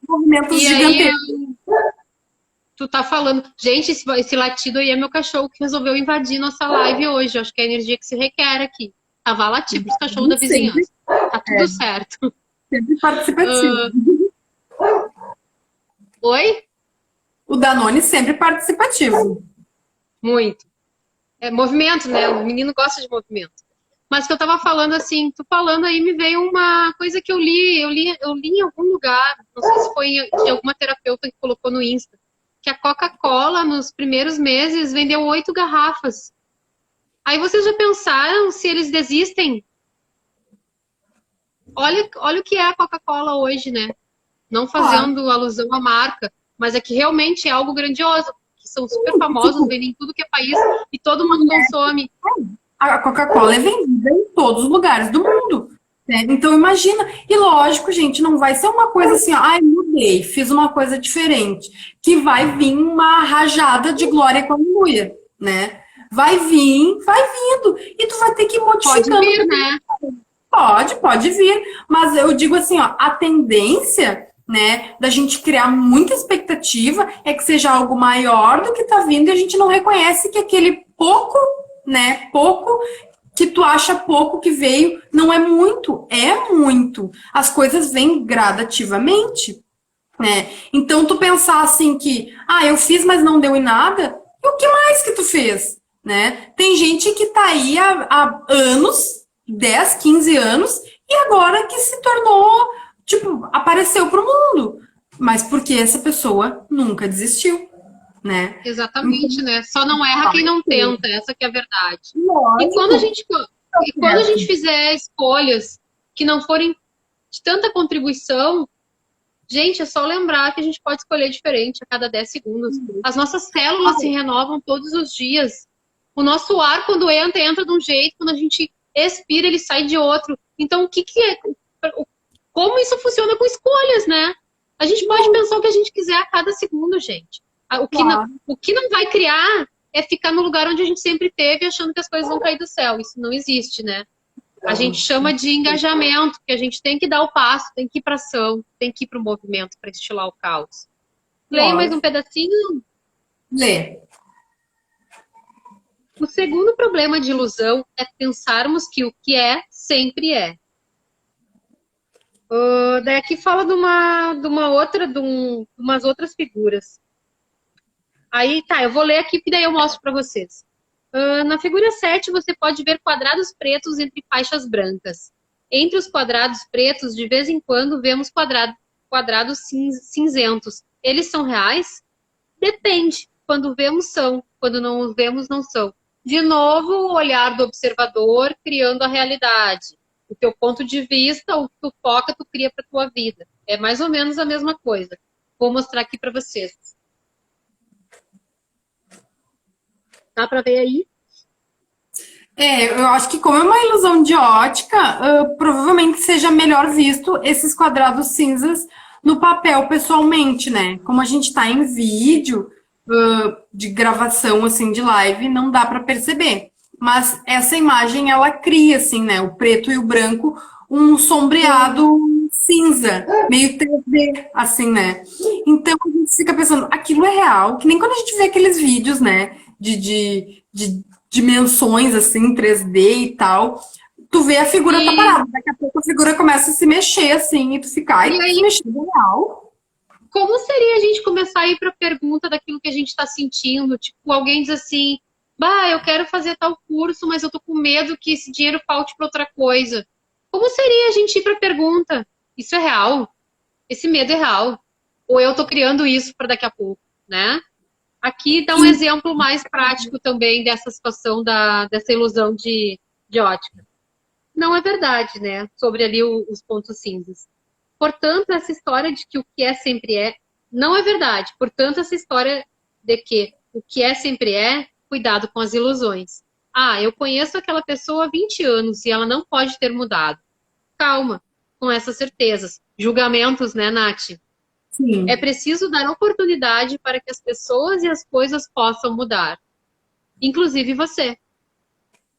movimentos e gigantescos. Aí, tu tá falando. Gente, esse latido aí é meu cachorro que resolveu invadir nossa live hoje. Eu acho que é a energia que se requer aqui. Vá latir pros cachorros da vizinhança. Tá tudo certo. Sempre participativo. Oi? O Danone sempre participativo. Muito. É movimento, né? O menino gosta de movimento. Mas que eu tava falando assim, tu falando aí, me veio uma coisa que eu li em algum lugar, não sei se foi de alguma terapeuta que colocou no Insta, que a Coca-Cola, nos primeiros meses, vendeu 8 garrafas. Aí vocês já pensaram se eles desistem? Olha o que é a Coca-Cola hoje, né? Não fazendo alusão à marca, mas é que realmente é algo grandioso, que são super famosos, vendem em tudo que é país e todo mundo consome. A Coca-Cola é vendida em todos os lugares do mundo. Né? Então, imagina. E lógico, gente, não vai ser uma coisa assim, ai, mudei, fiz uma coisa diferente. Que vai vir uma rajada de glória com aleluia, né? Vai vindo. E tu vai ter que ir modificando. Pode vir, né? Pode vir. Mas eu digo assim, ó, a tendência, né, da gente criar muita expectativa é que seja algo maior do que tá vindo e a gente não reconhece que aquele pouco, né, pouco que tu acha pouco que veio, não é muito, é muito. As coisas vêm gradativamente, né? Então tu pensar assim que, eu fiz, mas não deu em nada, e o que mais que tu fez, né? Tem gente que tá aí há anos, 10, 15 anos, e agora que se tornou, tipo, apareceu pro mundo. Mas porque essa pessoa nunca desistiu, né? Exatamente, né? Só não erra quem não tenta, essa que é a verdade. Lógico. E quando a gente fizer escolhas que não forem de tanta contribuição, gente, é só lembrar que a gente pode escolher diferente a cada 10 segundos. As nossas células se renovam todos os dias. O nosso ar, quando entra de um jeito, quando a gente expira, ele sai de outro. Então, como isso funciona com escolhas, né? A gente pode pensar o que a gente quiser a cada segundo, gente. O que não vai criar é ficar no lugar onde a gente sempre teve, achando que as coisas vão cair do céu. Isso não existe, né? A gente chama de engajamento, que a gente tem que dar o passo, tem que ir para ação, tem que ir para o movimento para estilar o caos. Leia mais um pedacinho? Lê. O segundo problema de ilusão é pensarmos que o que é, sempre é. Daí aqui fala de umas outras figuras. Aí, tá, eu vou ler aqui, que daí eu mostro para vocês. Na figura 7, você pode ver quadrados pretos entre faixas brancas. Entre os quadrados pretos, de vez em quando, vemos quadrados cinzentos. Eles são reais? Depende. Quando vemos, são. Quando não os vemos, não são. De novo, o olhar do observador criando a realidade. O teu ponto de vista, o que tu foca, tu cria para tua vida. É mais ou menos a mesma coisa. Vou mostrar aqui para vocês. Dá para ver aí? Eu acho que como é uma ilusão de ótica, provavelmente seja melhor visto esses quadrados cinzas no papel pessoalmente, né? Como a gente está em vídeo de gravação, assim, de live, não dá para perceber. Mas essa imagem, ela cria, assim, né? O preto e o branco, um sombreado cinza, meio 3D, assim, né? Então a gente fica pensando, aquilo é real, que nem quando a gente vê aqueles vídeos, né? De dimensões, assim, 3D e tal. Tu vê a figura tá parada, daqui a pouco a figura começa a se mexer, assim, e tu fica, ai, aí, se mexer real. Como seria a gente começar a ir para a pergunta daquilo que a gente está sentindo? Tipo, alguém diz assim, eu quero fazer tal curso, mas eu tô com medo que esse dinheiro falte para outra coisa. Como seria a gente ir para a pergunta? Isso é real? Esse medo é real? Ou eu tô criando isso para daqui a pouco, né? Aqui dá um exemplo mais prático também dessa situação dessa ilusão de ótica. Não é verdade, né? Sobre ali os pontos cinzas. Portanto, essa história de que o que é sempre é, não é verdade. Portanto, essa história de que o que é sempre é, cuidado com as ilusões. Eu conheço aquela pessoa há 20 anos e ela não pode ter mudado. Calma com essas certezas. Julgamentos, né, Nath? Sim. É preciso dar oportunidade para que as pessoas e as coisas possam mudar. Inclusive você.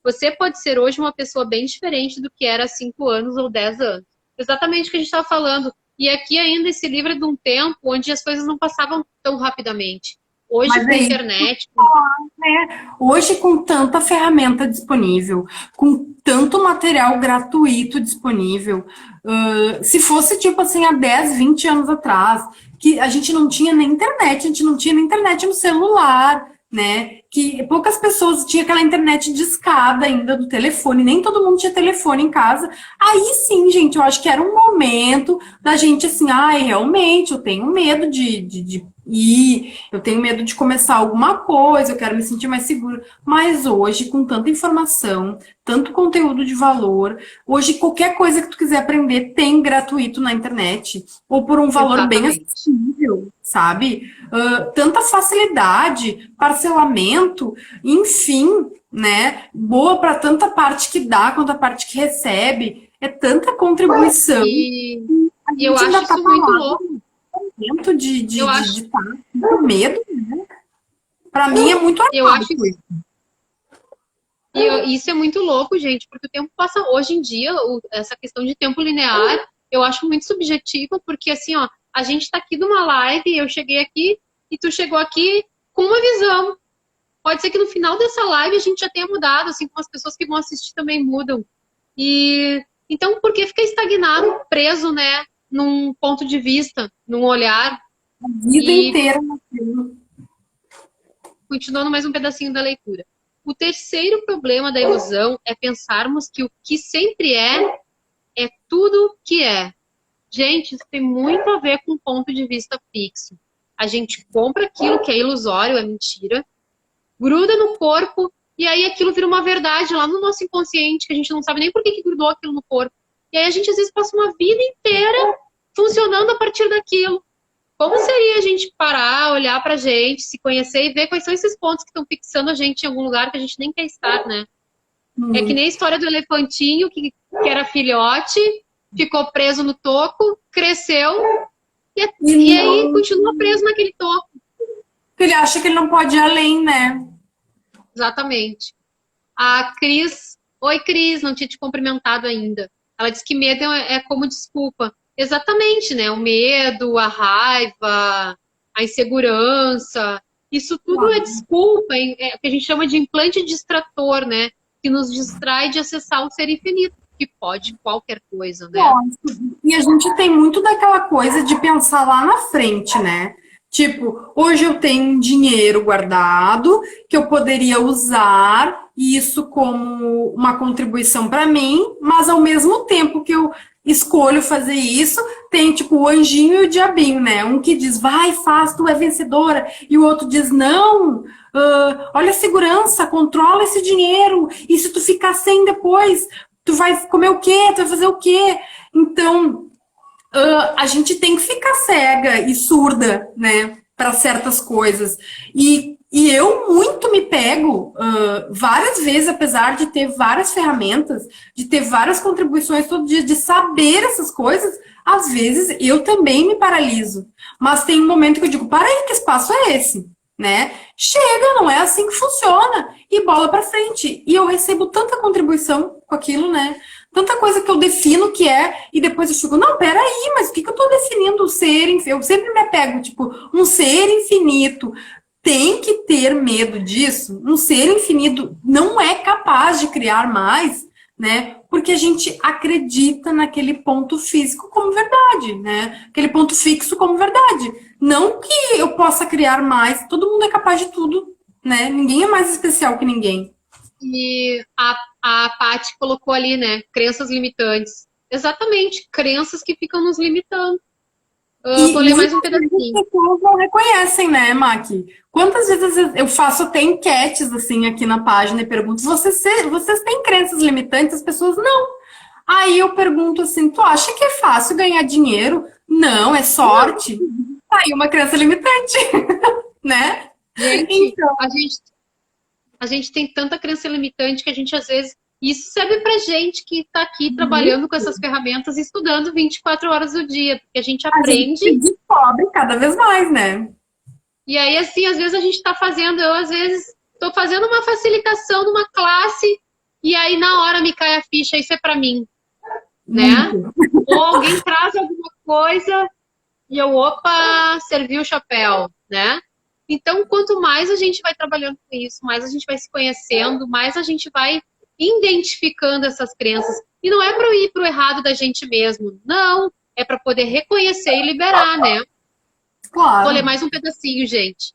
Você pode ser hoje uma pessoa bem diferente do que era há 5 anos ou 10 anos. Exatamente o que a gente estava falando. E aqui ainda esse livro é de um tempo onde as coisas não passavam tão rapidamente. Hoje Mas com é a isso. internet, Hoje, com tanta ferramenta disponível, com tanto material gratuito disponível, se fosse tipo assim há 10, 20 anos atrás, que a gente não tinha nem internet, a gente não tinha nem internet no celular, né? Que poucas pessoas tinham aquela internet discada ainda do telefone, nem todo mundo tinha telefone em casa. Aí sim, gente, eu acho que era um momento da gente assim, ai, realmente, eu tenho medo de ir, eu tenho medo de começar alguma coisa, eu quero me sentir mais seguro. Mas hoje, com tanta informação, tanto conteúdo de valor, hoje qualquer coisa que tu quiser aprender tem gratuito na internet, ou por um valor bem exatamente. acessível, sabe? Tanta facilidade, parcelamento, enfim, né? Boa para tanta parte que dá quanto a parte que recebe. É tanta contribuição. E A eu gente acho ainda tá isso muito parado louco. dentro de Eu estar acho, de tá com medo, né? Para mim é muito eu acho arcaico isso. isso é muito louco, gente, porque o tempo passa hoje em dia, essa questão de tempo linear, eu acho muito subjetiva, porque assim, ó, a gente tá aqui numa live, eu cheguei aqui e tu chegou aqui com uma visão. Pode ser que no final dessa live a gente já tenha mudado, assim como as pessoas que vão assistir também mudam. E então, por que ficar estagnado, preso, né, num ponto de vista, num olhar A vida e inteira naquilo. continuando mais um pedacinho da leitura. O terceiro problema da ilusão é pensarmos que o que sempre é tudo que é. Gente, isso tem muito a ver com ponto de vista fixo. A gente compra aquilo que é ilusório, é mentira, gruda no corpo e aí aquilo vira uma verdade lá no nosso inconsciente, que a gente não sabe nem por que grudou aquilo no corpo. E aí a gente às vezes passa uma vida inteira funcionando a partir daquilo. Como seria a gente parar, olhar pra gente, se conhecer e ver quais são esses pontos que estão fixando a gente em algum lugar que a gente nem quer estar, né? É que nem a história do elefantinho que era filhote, ficou preso no toco, cresceu e aí continua preso naquele toco. Ele acha que ele não pode ir além, né? Exatamente. A Cris, oi Cris, não tinha te cumprimentado ainda. Ela disse que medo é como desculpa. Exatamente, né? O medo, a raiva, a insegurança, isso tudo é desculpa, é o que a gente chama de implante distrator, né? Que nos distrai de acessar o ser infinito, que pode qualquer coisa, né? E a gente tem muito daquela coisa de pensar lá na frente, né? Tipo, hoje eu tenho um dinheiro guardado que eu poderia usar isso como uma contribuição para mim, mas ao mesmo tempo que eu escolho fazer isso, tem tipo o anjinho e o diabinho, né? Um que diz, vai, faz, tu é vencedora, e o outro diz, não, olha a segurança, controla esse dinheiro, e se tu ficar sem depois, tu vai comer o quê? Tu vai fazer o quê? Então, a gente tem que ficar cega e surda, né, para certas coisas. E eu muito me pego várias vezes, apesar de ter várias ferramentas, de ter várias contribuições todo dia, de saber essas coisas, às vezes eu também me paraliso. Mas tem um momento que eu digo, para aí, que espaço é esse? Né? Chega, não é assim que funciona. E bola para frente. E eu recebo tanta contribuição com aquilo, né? Tanta coisa que eu defino que é, e depois eu fico, não, peraí, mas o que eu tô definindo? O ser infinito? Eu sempre me apego, tipo, um ser infinito tem que ter medo disso. Um ser infinito não é capaz de criar mais, né? Porque a gente acredita naquele ponto físico como verdade, né? Aquele ponto fixo como verdade. Não que eu possa criar mais, todo mundo é capaz de tudo, né? Ninguém é mais especial que ninguém. E a Paty colocou ali, né? Crenças limitantes. Exatamente, crenças que ficam nos limitando. Vou ler mais um pedacinho. As pessoas não reconhecem, né, Maqui? Quantas vezes eu faço até enquetes assim aqui na página e pergunto: vocês têm crenças limitantes? As pessoas não. Aí eu pergunto assim: tu acha que é fácil ganhar dinheiro? Não, é sorte. Aí uma crença limitante, né? Gente, Então, a gente tem tanta crença limitante que a gente às vezes. Isso serve pra gente que tá aqui trabalhando com essas ferramentas e estudando 24 horas do dia, porque a gente aprende. A gente descobre cada vez mais, né? E aí, assim, às vezes a gente tá fazendo, eu às vezes tô fazendo uma facilitação numa classe e aí na hora me cai a ficha, isso é pra mim, né? Ou alguém traz alguma coisa e eu, opa, servi o chapéu, né? Então, quanto mais a gente vai trabalhando com isso, mais a gente vai se conhecendo, mais a gente vai identificando essas crenças. E não é para ir para o errado da gente mesmo, não. É para poder reconhecer e liberar, né? Claro. Vou ler mais um pedacinho, gente.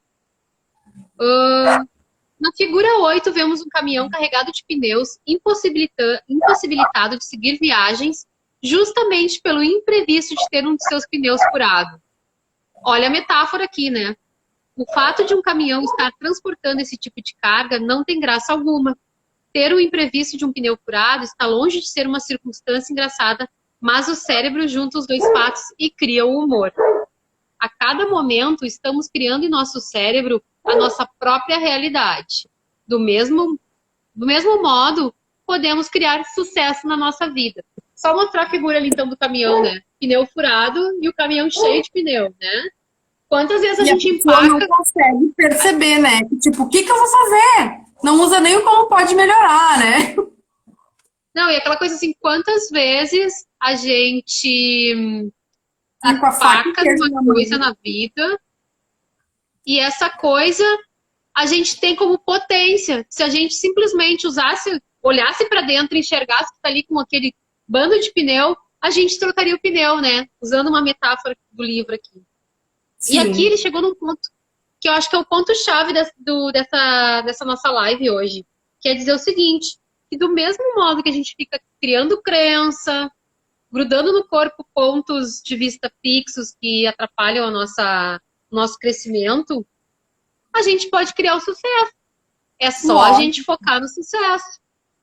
Na figura 8, vemos um caminhão carregado de pneus impossibilitado de seguir viagens justamente pelo imprevisto de ter um de seus pneus furado. Olha a metáfora aqui, né? O fato de um caminhão estar transportando esse tipo de carga não tem graça alguma. Ter o imprevisto de um pneu furado está longe de ser uma circunstância engraçada, mas o cérebro junta os dois fatos e cria o humor. A cada momento, estamos criando em nosso cérebro a nossa própria realidade. Do mesmo modo, podemos criar sucesso na nossa vida. Só mostrar a figura ali, então, do caminhão, né? Pneu furado e o caminhão cheio de pneu, né? Quantas vezes a gente empaca... não consegue perceber, né? Tipo, o que eu vou fazer? Não usa nem o como pode melhorar, né? Não, e aquela coisa assim, quantas vezes a gente com a faca uma coisa na vida e essa coisa a gente tem como potência. Se a gente simplesmente olhasse para dentro e enxergasse que tá ali com aquele bando de pneu, a gente trocaria o pneu, né? Usando uma metáfora do livro aqui. Sim. E aqui ele chegou num ponto que eu acho que é o ponto-chave dessa nossa live hoje, que é dizer o seguinte, que do mesmo modo que a gente fica criando crença, grudando no corpo pontos de vista fixos que atrapalham o nosso crescimento, a gente pode criar o sucesso. É só a gente focar no sucesso.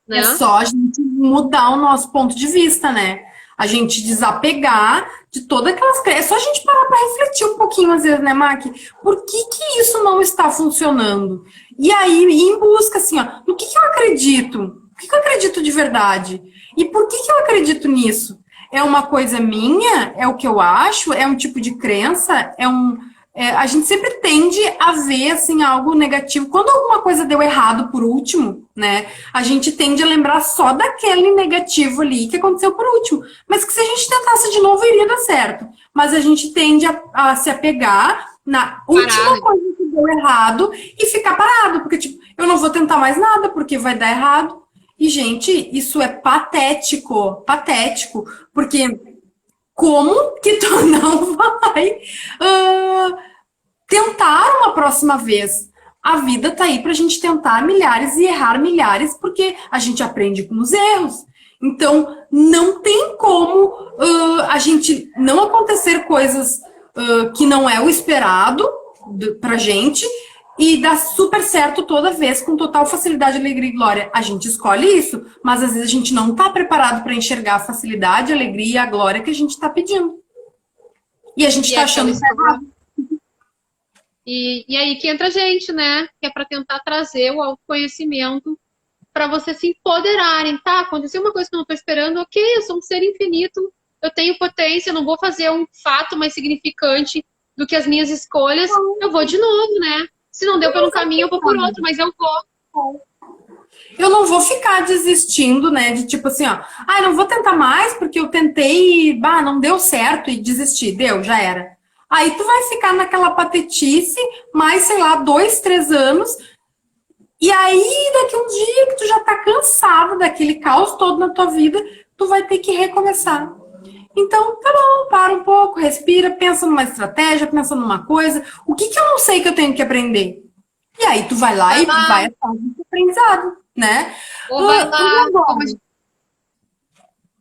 Né? É só a gente mudar o nosso ponto de vista, né? A gente desapegar de todas aquelas crenças. É só a gente parar para refletir um pouquinho, às vezes, né, Mac? Por que isso não está funcionando? E aí, ir em busca, assim, ó, no que eu acredito? O que eu acredito de verdade? E por que eu acredito nisso? É uma coisa minha? É o que eu acho? É um tipo de crença? A gente sempre tende a ver, assim, algo negativo. Quando alguma coisa deu errado por último, né? A gente tende a lembrar só daquele negativo ali que aconteceu por último. Mas que se a gente tentasse de novo, iria dar certo. Mas a gente tende a se apegar na última coisa que deu errado e ficar parado. Porque, tipo, eu não vou tentar mais nada porque vai dar errado. E, gente, isso é patético. Patético. Porque... como que tu não vai tentar uma próxima vez? A vida tá aí pra gente tentar milhares e errar milhares, porque a gente aprende com os erros. Então, não tem como a gente não acontecer coisas que não é o esperado pra gente e dá super certo toda vez, com total facilidade, alegria e glória. A gente escolhe isso, mas às vezes a gente não está preparado para enxergar a facilidade, a alegria e a glória que a gente está pedindo. E a gente está achando que é errado. E aí que entra a gente, né? Que é para tentar trazer o autoconhecimento para vocês se empoderarem, tá? Aconteceu uma coisa que eu não estou esperando, ok, eu sou um ser infinito, eu tenho potência, eu não vou fazer um fato mais significante do que as minhas escolhas, eu vou de novo, né? Se não deu pelo caminho, eu vou por outro, mas eu vou. Eu não vou ficar desistindo, né? De tipo assim, ó, não vou tentar mais porque eu tentei e não deu certo e desisti. Deu, já era. Aí tu vai ficar naquela patetice mais, sei lá, 2, 3 anos. E aí, daqui um dia que tu já tá cansado daquele caos todo na tua vida, tu vai ter que recomeçar. Então, tá bom, para um pouco, respira, pensa numa estratégia, pensa numa coisa. O que eu não sei que eu tenho que aprender? E aí tu vai lá e vai atrás do aprendizado, né? Ou vai lá,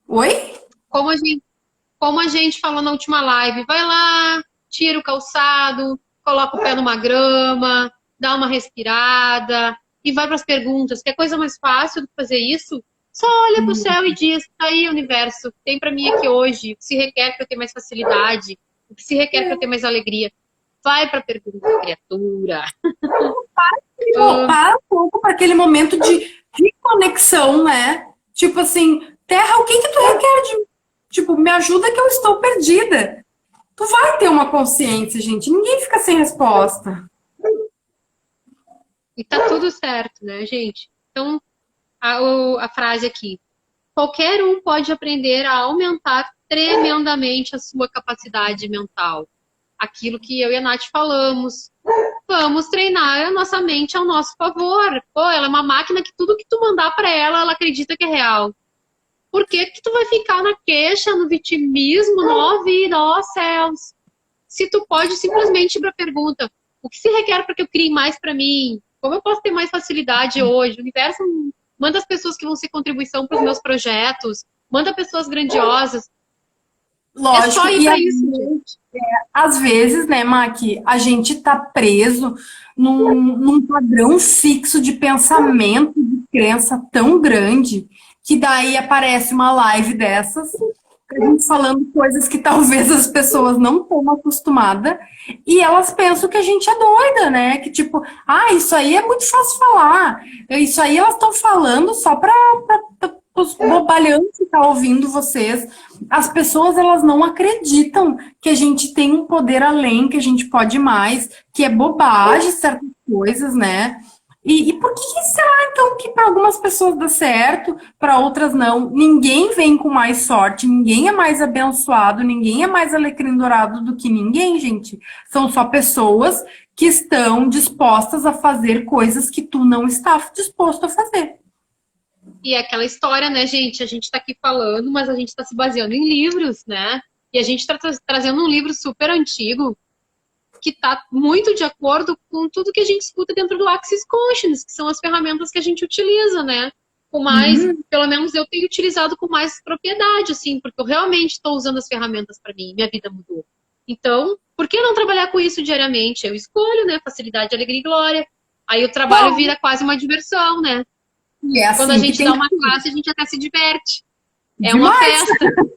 Oi? Como a gente falou na última live, vai lá, tira o calçado, coloca o pé numa grama, dá uma respirada e vai para as perguntas. Quer coisa mais fácil do que fazer isso? Só olha para o céu e diz, tá aí, universo, tem para mim aqui hoje, o que se requer para eu ter mais facilidade, o que se requer para eu ter mais alegria. Vai para a pergunta, criatura. Para um pouco para aquele momento de reconexão, né? Tipo assim, Terra, o que tu requer de... Tipo, me ajuda que eu estou perdida. Tu vai ter uma consciência, gente. Ninguém fica sem resposta. E tá tudo certo, né, gente? Então, a frase aqui. Qualquer um pode aprender a aumentar tremendamente a sua capacidade mental. Aquilo que eu e a Nath falamos. vamos treinar a nossa mente ao nosso favor. Pô, ela é uma máquina que tudo que tu mandar pra ela, ela acredita que é real. Por que que tu vai ficar na queixa, no vitimismo, no vida, ó céus? Se tu pode simplesmente ir pra pergunta, o que se requer para que eu crie mais pra mim? Como eu posso ter mais facilidade hoje? O universo manda as pessoas que vão ser contribuição para os meus projetos, manda pessoas grandiosas. Lógico, É só ir pra isso, gente. Às vezes, né, Maqui, a gente tá preso num padrão fixo de pensamento, de crença tão grande, que daí aparece uma live dessas, a gente falando coisas que talvez as pessoas não estão acostumadas, e elas pensam que a gente é doida, né? Que tipo, isso aí é muito fácil falar, isso aí elas estão falando só para os bobalhões que estão ouvindo vocês. As pessoas, elas não acreditam que a gente tem um poder além, que a gente pode mais, que é bobagem certas coisas, né? E por que será, então, que para algumas pessoas dá certo, para outras não? Ninguém vem com mais sorte, ninguém é mais abençoado, ninguém é mais alecrim dourado do que ninguém, gente. São só pessoas que estão dispostas a fazer coisas que tu não está disposto a fazer. E é aquela história, né, gente? A gente tá aqui falando, mas a gente tá se baseando em livros, né? E a gente tá trazendo um livro super antigo, que está muito de acordo com tudo que a gente escuta dentro do Access Consciousness, que são as ferramentas que a gente utiliza, né? Com mais, pelo menos eu tenho utilizado com mais propriedade, assim, porque eu realmente estou usando as ferramentas para mim, minha vida mudou. Então, por que não trabalhar com isso diariamente? Eu escolho, né? Facilidade, alegria e glória. Aí o trabalho vira quase uma diversão, né? É assim. Quando a gente dá uma classe, a gente até se diverte. É Demais. uma festa.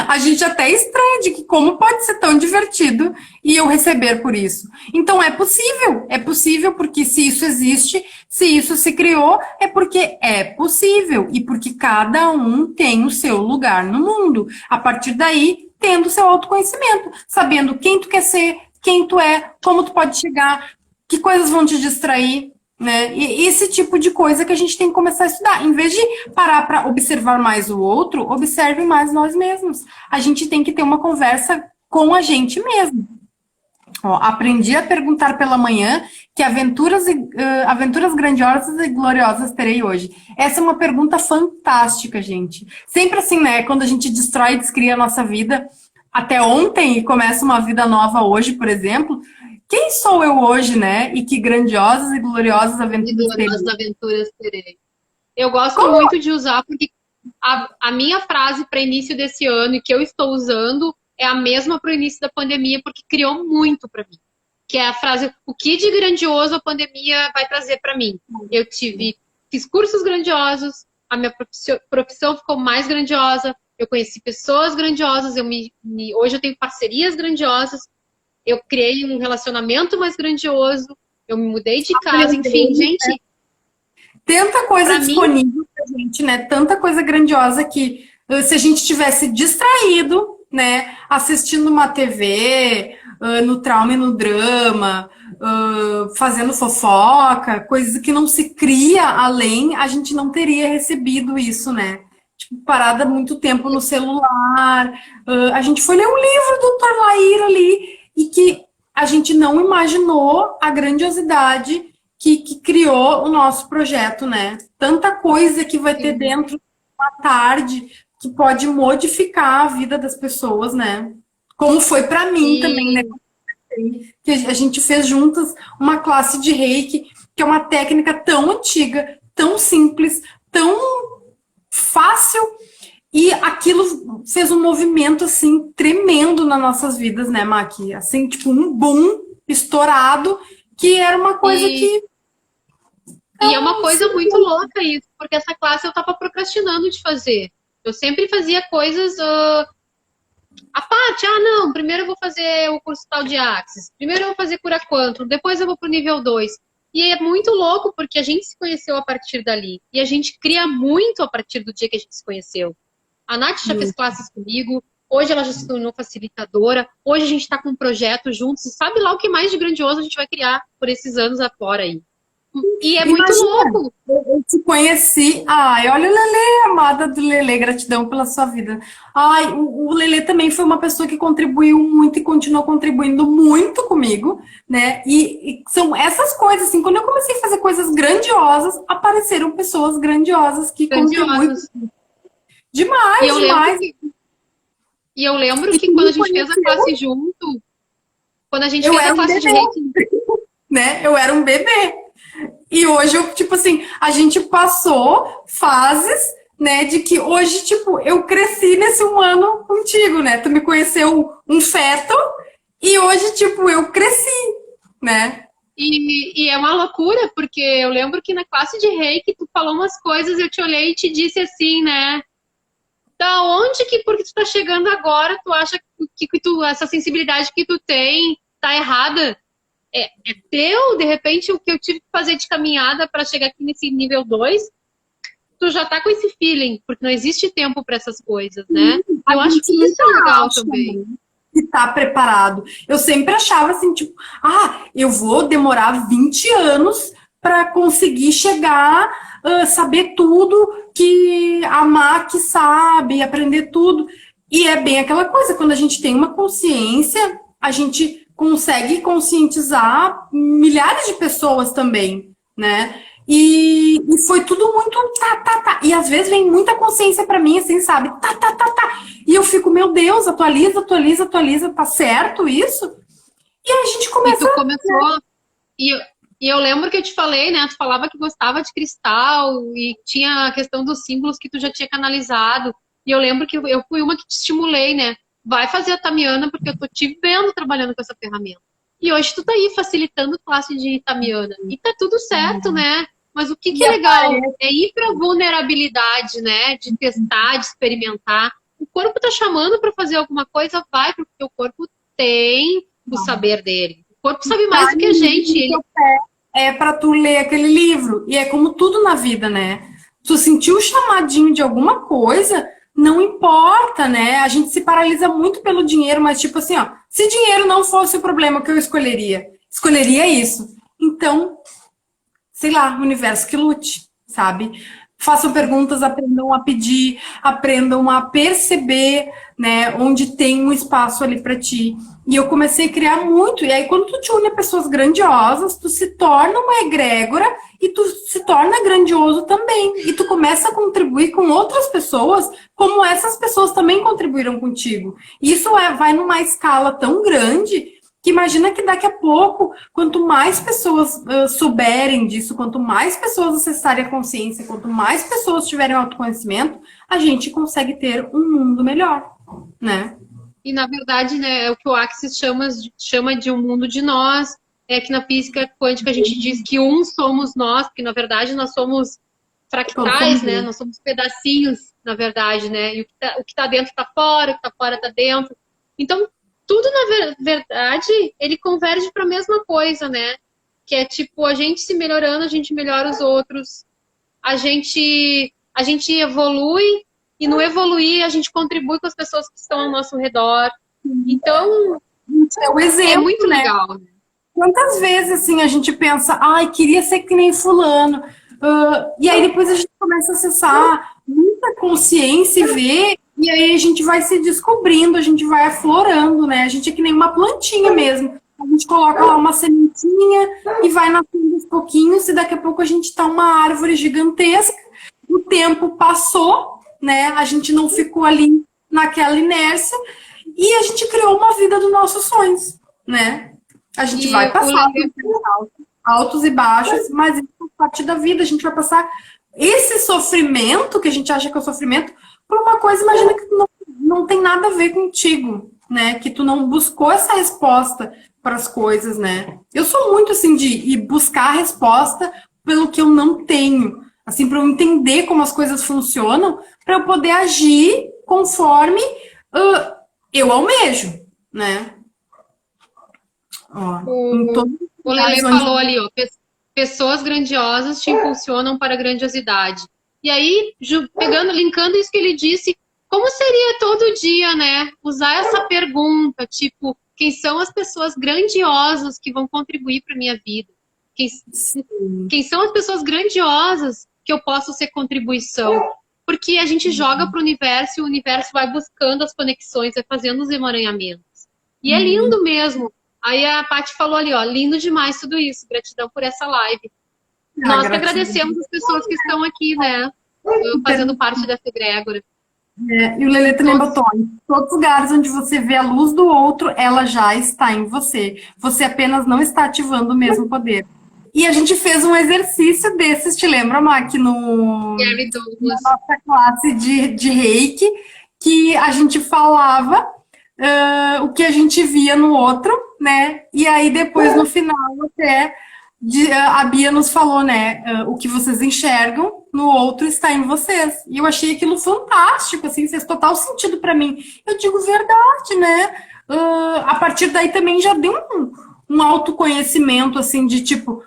A gente até estranha de que como pode ser tão divertido e eu receber por isso. Então é possível porque se isso existe, se isso se criou, é porque é possível e porque cada um tem o seu lugar no mundo. A partir daí, tendo o seu autoconhecimento, sabendo quem tu quer ser, quem tu é, como tu pode chegar, que coisas vão te distrair, né? E esse tipo de coisa que a gente tem que começar a estudar. Em vez de parar para observar mais o outro, observe mais nós mesmos. A gente tem que ter uma conversa com a gente mesmo. Ó, aprendi a perguntar pela manhã que aventuras grandiosas e gloriosas terei hoje. Essa é uma pergunta fantástica, gente. Sempre assim, né? Quando a gente destrói e descria a nossa vida até ontem e começa uma vida nova hoje, por exemplo... Quem sou eu hoje, né? E que grandiosas e gloriosas aventuras terei. Eu gosto muito de usar, porque a minha frase para início desse ano, e que eu estou usando, é a mesma para o início da pandemia, porque criou muito para mim. Que é a frase, o que de grandioso a pandemia vai trazer para mim? Eu fiz cursos grandiosos, a minha profissão ficou mais grandiosa, eu conheci pessoas grandiosas, hoje eu tenho parcerias grandiosas, eu criei um relacionamento mais grandioso, eu me mudei de casa, enfim, gente. Tanta coisa disponível pra gente, né? Tanta coisa grandiosa que se a gente tivesse distraído, né? Assistindo uma TV, no trauma e no drama, fazendo fofoca, coisas que não se cria além, a gente não teria recebido isso, né? Tipo, parada muito tempo no celular. A gente foi ler um livro do Dr. Lair ali, e que a gente não imaginou a grandiosidade que criou o nosso projeto, né? Tanta coisa que vai ter dentro de uma tarde que pode modificar a vida das pessoas, né? Como foi para mim também, né? Que a gente fez juntas uma classe de Reiki, que é uma técnica tão antiga, tão simples, tão fácil. E aquilo fez um movimento, assim, tremendo nas nossas vidas, né, Maqui? Assim, tipo, um boom estourado, que era uma coisa que... E é uma coisa muito louca isso, porque essa classe eu tava procrastinando de fazer. Eu sempre fazia coisas à parte. Não, primeiro eu vou fazer o curso tal de Axis, primeiro eu vou fazer Cura Quantum, depois eu vou pro nível 2. E é muito louco, porque a gente se conheceu a partir dali. E a gente cria muito a partir do dia que a gente se conheceu. A Nath já fez classes comigo, hoje ela já se tornou facilitadora, hoje a gente está com um projeto juntos, e sabe lá o que mais de grandioso a gente vai criar por esses anos afora aí. E é muito Imagina, louco. eu te conheci. Ai, olha o Lelê, amada do Lelê, gratidão pela sua vida. Ai, o Lelê também foi uma pessoa que contribuiu muito e continuou contribuindo muito comigo, né? E são essas coisas, assim, quando eu comecei a fazer coisas grandiosas, apareceram pessoas grandiosas que contribuem Grandiosos. E demais, eu lembro demais. que, e eu lembro E que tu quando a me gente fez a conheceu, classe junto, quando a gente eu fez a era um classe de bebê, reiki, né? Eu era um bebê. E hoje eu, tipo assim, a gente passou fases, né, de que hoje, tipo, eu cresci nesse 1 ano contigo, né? Tu me conheceu um feto e hoje, tipo, eu cresci, né? e é uma loucura, porque eu lembro que na classe de reiki tu falou umas coisas, eu te olhei e te disse assim, né? Da onde que, porque tu tá chegando agora, tu acha que tu, essa sensibilidade que tu tem tá errada? É teu, de repente, o que eu tive que fazer de caminhada para chegar aqui nesse nível 2 tu já tá com esse feeling, porque não existe tempo para essas coisas, né? E A eu acho gente que isso nunca é legal acha, também. né, que tá preparado. Eu sempre achava assim, tipo, eu vou demorar 20 anos para conseguir chegar, saber tudo que a MAC sabe, aprender tudo. E é bem aquela coisa, quando a gente tem uma consciência, a gente consegue conscientizar milhares de pessoas também, né? E foi tudo muito tá. E às vezes vem muita consciência para mim, assim, sabe? Tá. E eu fico, meu Deus, atualiza, tá certo isso? E a gente E começa. tu começou. E, e eu lembro que eu te falei, né? Tu falava que gostava de cristal e tinha a questão dos símbolos que tu já tinha canalizado. E eu lembro que eu fui uma que te estimulei, né? Vai fazer a Tamiana, porque eu tô te vendo trabalhando com essa ferramenta. E hoje tu tá aí facilitando classe de Tamiana. E tá tudo certo, né? Mas o que E é legal aparece. é ir pra vulnerabilidade, né? De testar, de experimentar. O corpo tá chamando para fazer alguma coisa, vai, porque o corpo tem o saber dele. O corpo sabe Tá mais do que a gente. no teu pé. É para tu ler aquele livro. E é como tudo na vida, né? Tu sentiu o chamadinho de alguma coisa, não importa, né? A gente se paralisa muito pelo dinheiro, mas tipo assim, ó, se dinheiro não fosse o problema o que eu escolheria, escolheria isso. Então, sei lá, o universo que lute, sabe? Façam perguntas, aprendam a pedir, aprendam a perceber, né, onde tem um espaço ali para ti. E eu comecei a criar muito. E aí, quando tu te une a pessoas grandiosas, tu se torna uma egrégora e tu se torna grandioso também. E tu começa a contribuir com outras pessoas, como essas pessoas também contribuíram contigo. E isso vai numa escala tão grande que imagina que daqui a pouco, quanto mais pessoas souberem disso, quanto mais pessoas acessarem a consciência, quanto mais pessoas tiverem autoconhecimento, a gente consegue ter um mundo melhor, né? E, na verdade, né, é o que o Axis chama de um mundo de nós. É que na física quântica a gente diz que um somos nós, porque, na verdade, nós somos Todos fractais, somos né? um. Nós somos pedacinhos, na verdade, né? E o que tá dentro tá fora, o que tá fora tá dentro. Então, tudo, na verdade, ele converge para a mesma coisa, né? Que é tipo, a gente se melhorando, a gente melhora os outros, a gente evolui e no evoluir a gente contribui com as pessoas que estão ao nosso redor. Então, É o é muito exemplo, né? legal. Quantas vezes assim a gente pensa, ai, queria ser que nem fulano. E aí depois a gente começa a acessar muita consciência e ver, e aí a gente vai se descobrindo, a gente vai aflorando, né? A gente é que nem uma plantinha mesmo. A gente coloca lá uma sementinha e vai nascendo aos pouquinhos, e daqui a pouco a gente tá uma árvore gigantesca. O tempo passou, né? A gente não ficou ali naquela inércia, e a gente criou uma vida dos nossos sonhos, né? A gente E vai o passar legal, por altos e baixos, mas isso faz parte da vida. A gente vai passar esse sofrimento, que a gente acha que é o sofrimento, por uma coisa, imagina que não tem nada a ver contigo, né? Que tu não buscou essa resposta para as coisas, né? Eu sou muito assim de ir buscar a resposta pelo que eu não tenho, assim, para eu entender como as coisas funcionam, para eu poder agir conforme eu almejo, né? Ó, em todos os o lugares Lelê onde falou ali, ó, pessoas grandiosas te impulsionam para a grandiosidade. E aí, pegando, linkando isso que ele disse, como seria todo dia, né? Usar essa pergunta, tipo, quem são as pessoas grandiosas que vão contribuir para minha vida? Quem, quem são as pessoas grandiosas que eu posso ser contribuição? Porque a gente joga para o universo e o universo vai buscando as conexões, vai fazendo os emaranhamentos. E é lindo mesmo. Aí a Paty falou ali, ó, lindo demais tudo isso. Gratidão por essa live. Nós que agradecemos as pessoas que estão aqui, né? Fazendo parte dessa egrégora. E o Lelê também botou, em todos os lugares onde você vê a luz do outro, ela já está em você. Você apenas não está ativando o mesmo poder. E a gente fez um exercício desses, te lembra, Mac, na nossa classe de Reiki, que a gente falava o que a gente via no outro, né? E aí depois, no final, até a Bia nos falou, né? O que vocês enxergam no outro está em vocês. E eu achei aquilo fantástico, assim, fez total sentido para mim. Eu digo verdade, né? A partir daí também já deu um autoconhecimento, assim, de tipo,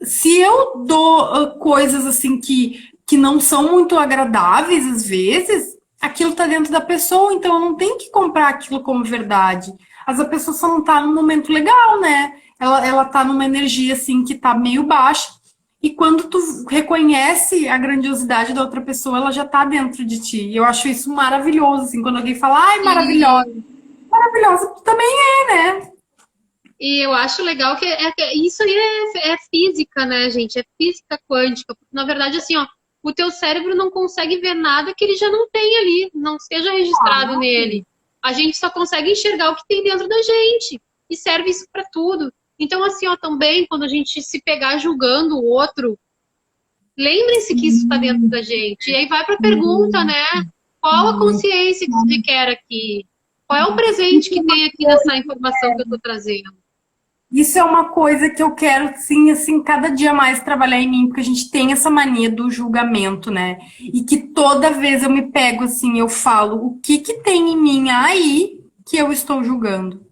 se eu dou coisas, assim, que não são muito agradáveis, às vezes, aquilo tá dentro da pessoa, então eu não tenho que comprar aquilo como verdade. A pessoa só não tá num momento legal, né? Ela tá numa energia, assim, que tá meio baixa. E quando tu reconhece a grandiosidade da outra pessoa, ela já tá dentro de ti. E eu acho isso maravilhoso, assim, quando alguém fala, ai, maravilhosa. Maravilhosa, tu também é, né? E eu acho legal que isso aí é física, né, gente? É física quântica. Na verdade, assim, ó, o teu cérebro não consegue ver nada que ele já não tem ali, não seja registrado nele. A gente só consegue enxergar o que tem dentro da gente. E serve isso para tudo. Então, assim, ó, também, quando a gente se pegar julgando o outro, lembrem-se que isso está dentro da gente. E aí vai para a pergunta, né? Qual a consciência que se requer aqui? Qual é o presente que tem aqui nessa informação que eu estou trazendo? Isso é uma coisa que eu quero, sim, assim, cada dia mais trabalhar em mim, porque a gente tem essa mania do julgamento, né? E que toda vez eu me pego, assim, eu falo, o que tem em mim aí que eu estou julgando?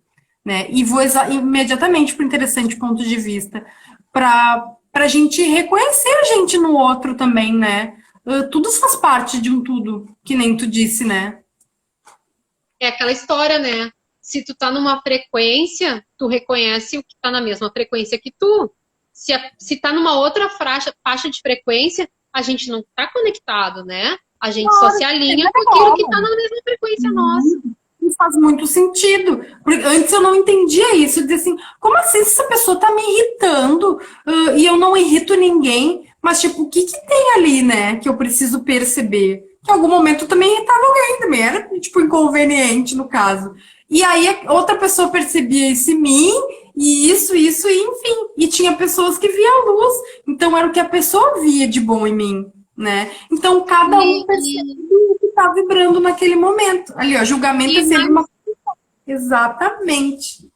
Né? E vou imediatamente para o interessante ponto de vista, para a gente reconhecer a gente no outro também, né? Tudo faz parte de um tudo, que nem tu disse, né? É aquela história, né? Se tu tá numa frequência, tu reconhece o que tá na mesma frequência que tu. Se tá numa outra faixa de frequência, a gente não tá conectado, né? A gente só se alinha com aquilo que tá na mesma frequência nossa. Faz muito sentido. Porque antes eu não entendia isso. Eu dizia assim, como assim essa pessoa tá me irritando e eu não irrito ninguém? Mas, tipo, o que tem ali, né, que eu preciso perceber? Que em algum momento eu também irritava alguém, também era, tipo, inconveniente no caso. E aí outra pessoa percebia isso em mim, e isso, e enfim. E tinha pessoas que via a luz. Então era o que a pessoa via de bom em mim, né? Então cada um percebia o que está vibrando naquele momento. Ali, ó, julgamento é sempre uma coisa. Exatamente.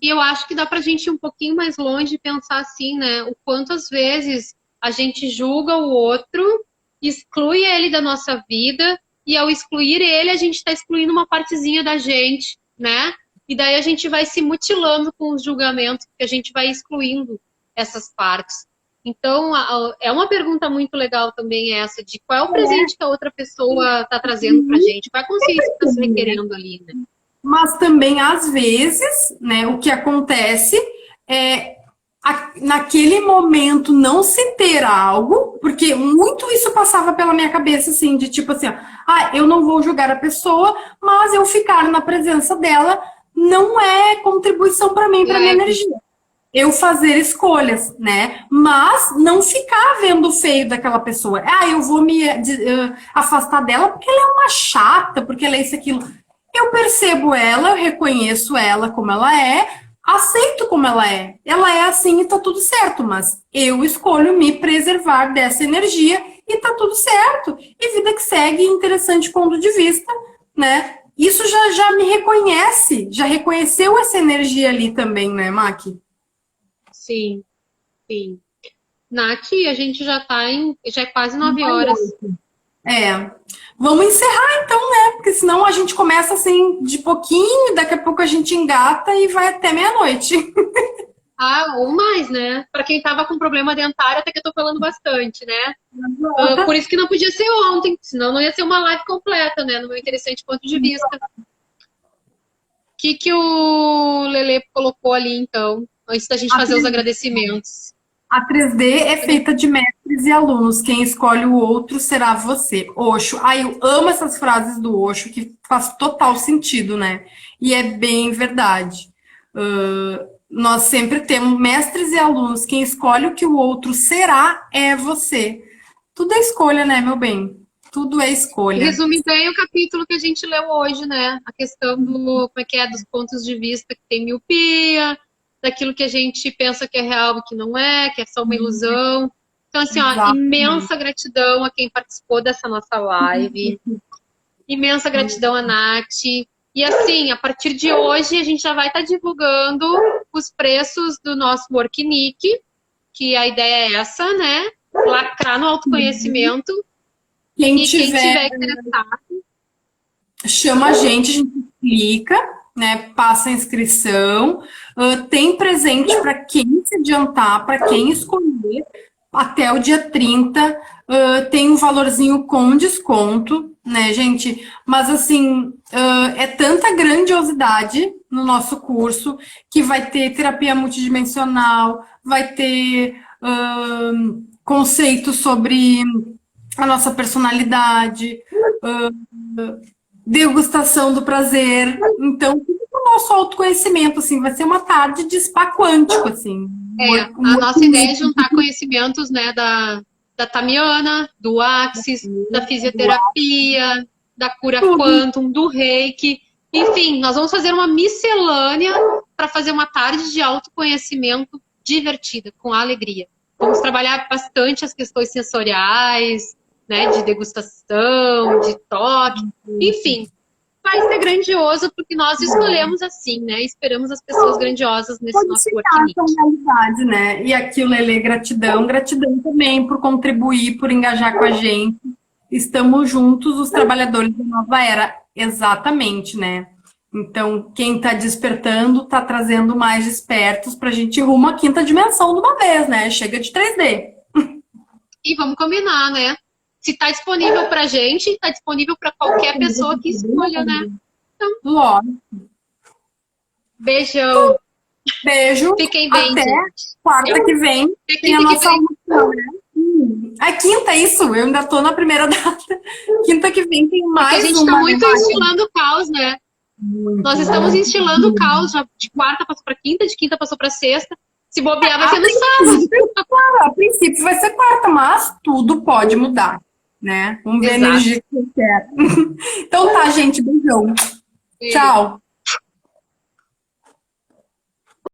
E eu acho que dá pra gente ir um pouquinho mais longe e pensar assim, né? O quanto às vezes a gente julga o outro, exclui ele da nossa vida, e ao excluir ele, a gente está excluindo uma partezinha da gente, né? E daí a gente vai se mutilando com os julgamentos, porque a gente vai excluindo essas partes. Então, é uma pergunta muito legal também essa, de qual é o presente que a outra pessoa está trazendo pra gente, qual é a consciência que está se requerendo ali, né? Mas também, às vezes, né, o que acontece é naquele momento não se ter algo, porque muito isso passava pela minha cabeça, assim, de tipo assim, ó, eu não vou julgar a pessoa, mas eu ficar na presença dela não é contribuição para mim, para minha energia. Eu fazer escolhas, né? Mas não ficar vendo o feio daquela pessoa. Eu vou me afastar dela porque ela é uma chata, porque ela é isso, aquilo. Eu percebo ela, eu reconheço ela como ela é, aceito como ela é. Ela é assim e tá tudo certo, mas eu escolho me preservar dessa energia e tá tudo certo. E vida que segue, interessante ponto de vista, né? Isso já me reconhece, já reconheceu essa energia ali também, né, Maqui? Sim, sim. Nath, a gente já é quase 9 horas. Vamos encerrar então, né? Porque senão a gente começa assim de pouquinho, daqui a pouco a gente engata e vai até meia-noite. Ou mais, né? Para quem tava com problema dentário, até que eu tô falando bastante, né? Por isso que não podia ser ontem, senão não ia ser uma live completa, né? No meu interessante ponto de vista. O que o Lelê colocou ali, então, antes da gente fazer os agradecimentos? A 3D é feita de mestres e alunos. Quem escolhe o outro será você. Osho. Ai, eu amo essas frases do Osho, que faz total sentido, né? E é bem verdade. Nós sempre temos mestres e alunos. Quem escolhe o que o outro será é você. Tudo é escolha, né, meu bem? Tudo é escolha. Resume bem o capítulo que a gente leu hoje, né? A questão do, como é que é, dos pontos de vista que tem miopia, daquilo que a gente pensa que é real e que não é, que é só uma ilusão. Então, assim, ó, Exatamente. imensa gratidão a quem participou dessa nossa live. Imensa gratidão a Nath. E assim, a partir de hoje, a gente já vai estar divulgando os preços do nosso Worknic, que a ideia é essa, né? Lacrar no autoconhecimento. Quem E quem tiver, tiver interessado, chama a gente explica, né? Passa a inscrição. Tem presente para quem se adiantar, para quem escolher. Até o dia 30, tem um valorzinho com desconto, né, gente? Mas, assim, é tanta grandiosidade no nosso curso que vai ter terapia multidimensional, vai ter conceitos sobre a nossa personalidade, degustação do prazer. Então, tudo o nosso autoconhecimento, assim, vai ser uma tarde de spa quântico, assim. a nossa ideia é juntar conhecimentos, né, da Tamiana, do Axis, da fisioterapia, da cura quantum, do reiki. Enfim, nós vamos fazer uma miscelânea para fazer uma tarde de autoconhecimento divertida, com alegria. Vamos trabalhar bastante as questões sensoriais, né, de degustação, de toque, enfim. Vai ser grandioso porque nós escolhemos assim, né? Esperamos as pessoas grandiosas nesse nosso Worknic. Realidade, né? E aqui o Lelê, gratidão também por contribuir, por engajar com a gente. Estamos juntos, os trabalhadores da nova era, exatamente, né? Então, quem está despertando, está trazendo mais despertos para a gente rumo à quinta dimensão de uma vez, né? Chega de 3D. E vamos combinar, né? Se está disponível para a gente, está disponível para qualquer pessoa que escolha, né? Então, lógico. Beijão. Beijo. Fiquem bem, até gente. Quarta que vem tem a nossa almoção, né? A quinta, isso. Eu ainda tô na primeira data. Quinta que vem tem mais uma. A gente está muito instilando o caos, né? Nós estamos instilando o caos. Já de quarta passou para quinta, de quinta passou para sexta. Se bobear, vai ser no sábado. A princípio vai ser quarta, mas tudo pode mudar, né? Vamos ver a energia que você quer. Então tá, gente. Beijão. Tchau.